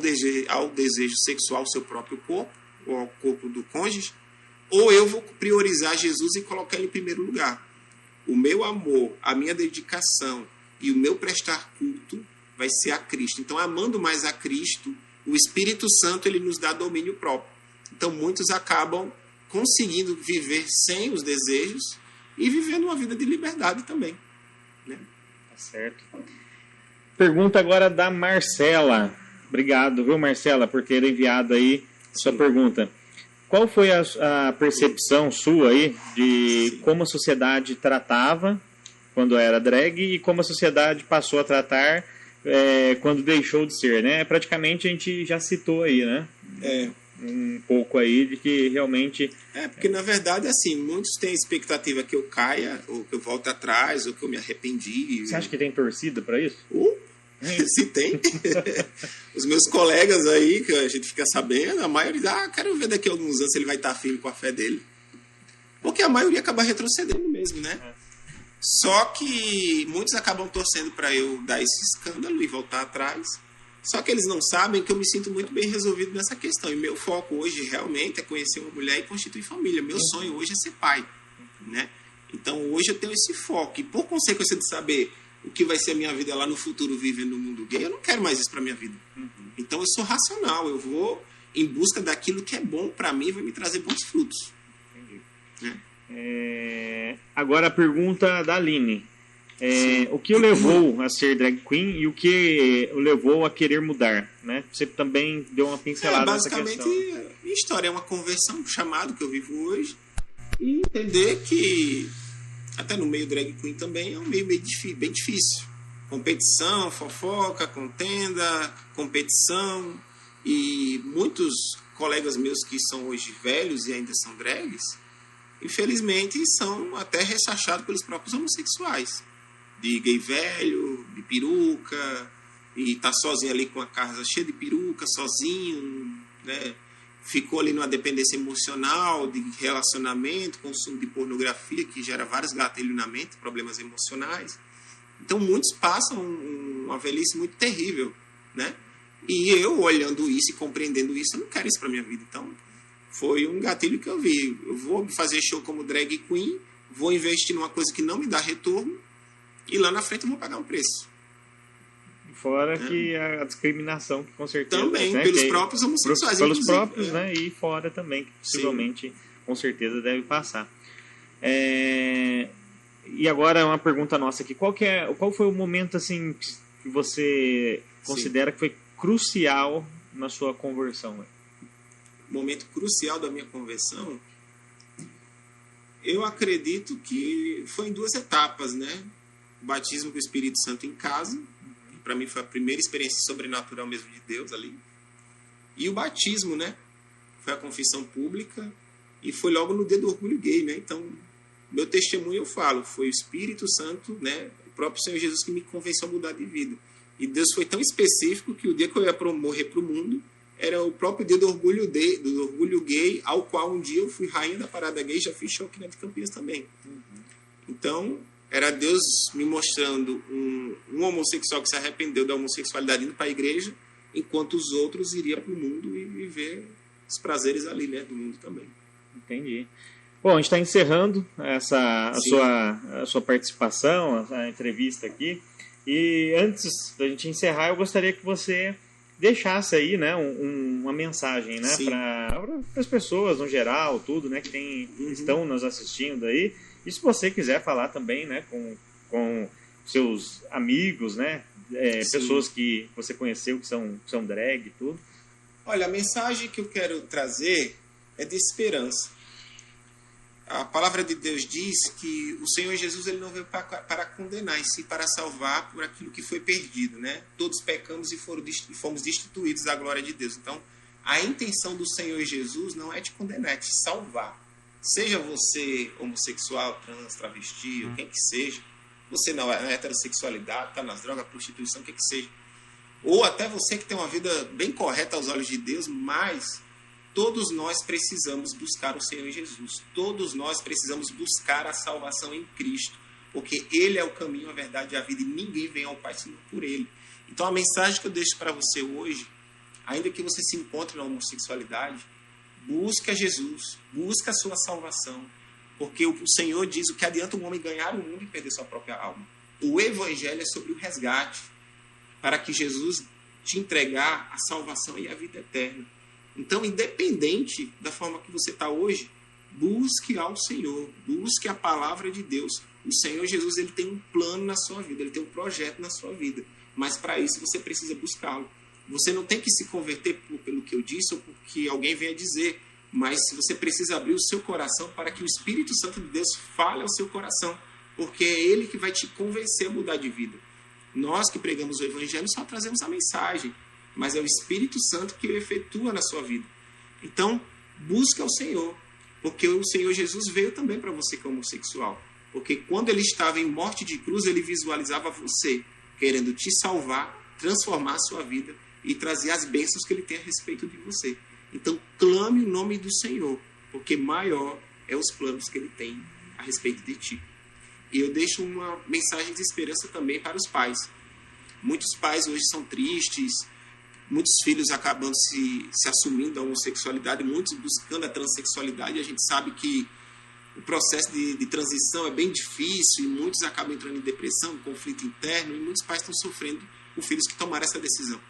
desejo sexual ao seu próprio corpo, ou ao corpo do cônjuge, ou eu vou priorizar Jesus e colocar ele em primeiro lugar. O meu amor, a minha dedicação e o meu prestar culto vai ser a Cristo. Então, amando mais a Cristo, o Espírito Santo ele nos dá domínio próprio. Então, muitos acabam conseguindo viver sem os desejos e vivendo uma vida de liberdade também, né? Tá certo. Pergunta agora da Marcela. Obrigado, viu, Marcela, por ter enviado aí sua pergunta. Qual foi a percepção sua aí de como a sociedade tratava quando era drag e como a sociedade passou a tratar quando deixou de ser, né? Praticamente a gente já citou aí, né? Um pouco aí de que realmente... porque na verdade, assim, muitos têm a expectativa que eu caia, ou que eu volte atrás, ou que eu me arrependi. Você acha que tem torcida para isso? Se tem. Os meus colegas aí, que a gente fica sabendo, a maioria, quero ver daqui a alguns anos se ele vai estar firme com a fé dele. Porque a maioria acaba retrocedendo mesmo, né? Só que muitos acabam torcendo para eu dar esse escândalo e voltar atrás. Só que eles não sabem que eu me sinto muito bem resolvido nessa questão. E meu foco hoje realmente é conhecer uma mulher e constituir família. Meu sonho hoje é ser pai, né? Então hoje eu tenho esse foco. E por consequência de saber o que vai ser a minha vida lá no futuro vivendo no mundo gay, eu não quero mais isso para minha vida. Então eu sou racional. Eu vou em busca daquilo que é bom para mim e vai me trazer bons frutos. Entendi. Agora a pergunta da Aline. O que o levou a ser drag queen e o que o levou a querer mudar, né? Você também deu uma pincelada nessa questão. Basicamente, minha história é uma conversão, um chamado que eu vivo hoje, e entender que até no meio drag queen também é um meio bem difícil. Competição, fofoca, contenda, competição, e muitos colegas meus que são hoje velhos e ainda são drags, infelizmente são até rechaçados pelos próprios homossexuais. De gay velho, de peruca, e tá sozinho ali com a casa cheia de peruca, sozinho, né? Ficou ali numa dependência emocional, de relacionamento, consumo de pornografia, que gera vários gatilhos na mente, problemas emocionais. Então muitos passam uma velhice muito terrível, né? E eu, olhando isso e compreendendo isso, eu não quero isso para minha vida. Então foi um gatilho que eu vi. Eu vou fazer show como drag queen, vou investir numa coisa que não me dá retorno, e lá na frente eu vou pagar um preço. Fora que a discriminação, que com certeza... Também, né, pelos próprios homossexuais. Pelos próprios, né? E fora também, que possivelmente, com certeza, deve passar. E agora uma pergunta nossa aqui. Qual foi o momento assim, que você considera que foi crucial na sua conversão? O momento crucial da minha conversão, eu acredito que foi em 2 etapas, né? O batismo com o Espírito Santo em casa, que para mim foi a primeira experiência sobrenatural mesmo de Deus ali. E o batismo, né? Foi a confissão pública e foi logo no dia do orgulho gay, né? Então, meu testemunho eu falo, foi o Espírito Santo, né? O próprio Senhor Jesus que me convenceu a mudar de vida. E Deus foi tão específico que o dia que eu ia morrer para o mundo era o próprio dia do orgulho gay, ao qual um dia eu fui rainha da parada gay, já fiz show aqui na de Campinas também. Então, era Deus me mostrando um homossexual que se arrependeu da homossexualidade indo para a igreja, enquanto os outros iriam para o mundo e viver os prazeres ali, né, do mundo também. Entendi. Bom, a gente está encerrando a sua participação, a entrevista aqui. E antes da gente encerrar, eu gostaria que você deixasse aí, né, uma mensagem, né, para as pessoas no geral, tudo, né, que estão nos assistindo aí. E se você quiser falar também, né, com seus amigos, né, pessoas que você conheceu que são drag e tudo. Olha, a mensagem que eu quero trazer é de esperança. A palavra de Deus diz que o Senhor Jesus ele não veio para condenar, e sim para salvar por aquilo que foi perdido, né? Todos pecamos e fomos destituídos da glória de Deus. Então, a intenção do Senhor Jesus não é te condenar, é te salvar. Seja você homossexual, trans, travesti, ou quem que seja, você não é heterossexualidade, está nas drogas, prostituição, o que seja. Ou até você que tem uma vida bem correta aos olhos de Deus, mas todos nós precisamos buscar o Senhor Jesus. Todos nós precisamos buscar a salvação em Cristo, porque Ele é o caminho, a verdade e a vida, e ninguém vem ao Pai senão por Ele. Então a mensagem que eu deixo para você hoje, ainda que você se encontre na homossexualidade, busque a Jesus, busque a sua salvação, porque o Senhor diz o que adianta um homem ganhar o mundo e perder sua própria alma. O Evangelho é sobre o resgate, para que Jesus te entregar a salvação e a vida eterna. Então, independente da forma que você está hoje, busque ao Senhor, busque a palavra de Deus. O Senhor Jesus ele tem um plano na sua vida, ele tem um projeto na sua vida, mas para isso você precisa buscá-lo. Você não tem que se converter pelo que eu disse ou porque alguém venha dizer, mas você precisa abrir o seu coração para que o Espírito Santo de Deus fale ao seu coração, porque é Ele que vai te convencer a mudar de vida. Nós que pregamos o Evangelho só trazemos a mensagem, mas é o Espírito Santo que o efetua na sua vida. Então, busca o Senhor, porque o Senhor Jesus veio também para você que é homossexual, porque quando Ele estava em morte de cruz, Ele visualizava você, querendo te salvar, transformar a sua vida e trazer as bênçãos que Ele tem a respeito de você. Então, clame o nome do Senhor, porque maior é os planos que Ele tem a respeito de ti. E eu deixo uma mensagem de esperança também para os pais. Muitos pais hoje são tristes, muitos filhos acabam se assumindo a homossexualidade, muitos buscando a transexualidade. A gente sabe que o processo de transição é bem difícil e muitos acabam entrando em depressão, conflito interno, e muitos pais estão sofrendo com filhos que tomaram essa decisão.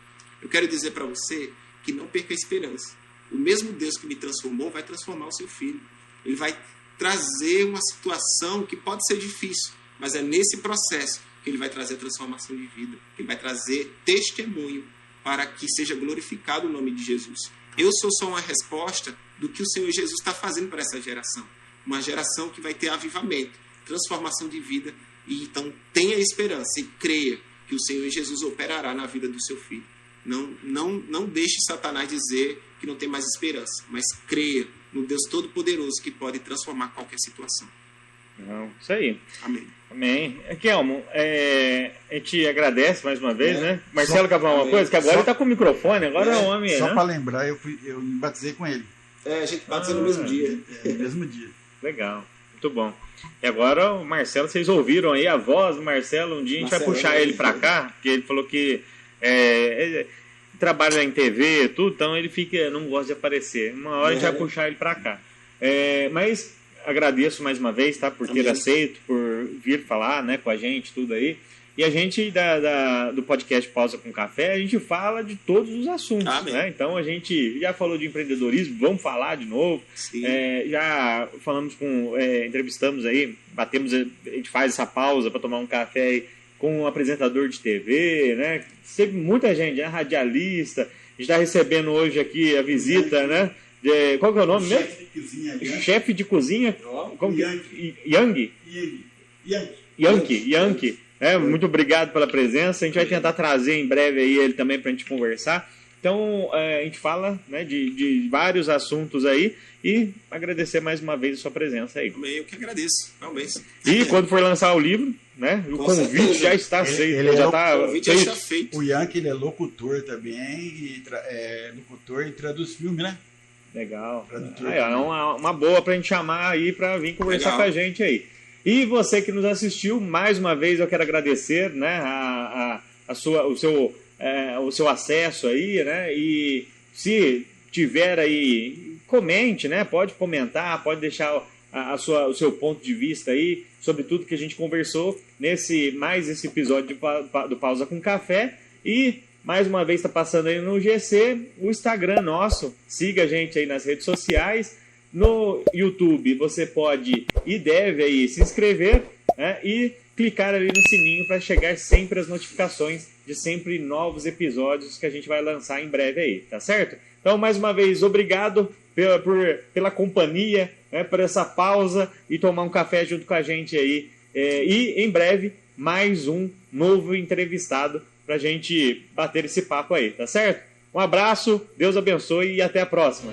Eu quero dizer para você que não perca a esperança. O mesmo Deus que me transformou vai transformar o seu filho. Ele vai trazer uma situação que pode ser difícil, mas é nesse processo que ele vai trazer transformação de vida, que ele vai trazer testemunho para que seja glorificado o nome de Jesus. Eu sou só uma resposta do que o Senhor Jesus está fazendo para essa geração. Uma geração que vai ter avivamento, transformação de vida. E então tenha esperança e creia que o Senhor Jesus operará na vida do seu filho. Não deixe Satanás dizer que não tem mais esperança, mas creia no Deus Todo-Poderoso que pode transformar qualquer situação. Não, isso aí. Amém. Amém. Kelmo, a gente agradece mais uma vez, né? Marcelo quer falar uma coisa? Que agora ele está com o microfone, agora é o homem. Só né? para lembrar, eu me batizei com ele. A gente batizou no mesmo dia. No mesmo dia. Legal, muito bom. E agora o Marcelo, vocês ouviram aí a voz do Marcelo, um dia a gente vai puxar ele para cá, porque ele falou que ele trabalha em TV, tudo, então ele não gosta de aparecer. Uma hora a gente vai puxar ele para cá. Mas agradeço mais uma vez, tá, por ter aceito, por vir falar, né, com a gente, tudo aí. E a gente, do podcast Pausa com Café, a gente fala de todos os assuntos. Né? Então a gente já falou de empreendedorismo, vamos falar de novo. Já falamos entrevistamos aí, a gente faz essa pausa para tomar um café aí com um apresentador de TV, né? Sempre muita gente, né? Radialista. A gente está recebendo hoje aqui a visita, né? Qual que é o nome mesmo? Chefe de cozinha. Chefe de cozinha? Yankee. Muito obrigado pela presença. A gente vai tentar trazer em breve aí ele também para a gente conversar. Então, a gente fala, né, de vários assuntos aí e agradecer mais uma vez a sua presença aí. Eu que agradeço, realmente. E quando for lançar o livro, né, o convite já está feito. O convite já está feito. O Yankee, ele é locutor também, locutor e traduz filme, né? Legal. É uma boa para a gente chamar aí para vir conversar com a gente aí. E você que nos assistiu, mais uma vez eu quero agradecer, né, o seu acesso aí, né, e se tiver aí, comente, né, pode comentar, pode deixar o seu ponto de vista aí sobre tudo que a gente conversou nesse episódio do Pausa com Café. E mais uma vez está passando aí no GC, o Instagram nosso, siga a gente aí nas redes sociais. No YouTube você pode e deve aí se inscrever, né, e clicar ali no sininho para chegar sempre as notificações de sempre novos episódios que a gente vai lançar em breve aí, tá certo? Então, mais uma vez, obrigado pela companhia, né, por essa pausa e tomar um café junto com a gente aí. E em breve, mais um novo entrevistado para a gente bater esse papo aí, tá certo? Um abraço, Deus abençoe e até a próxima.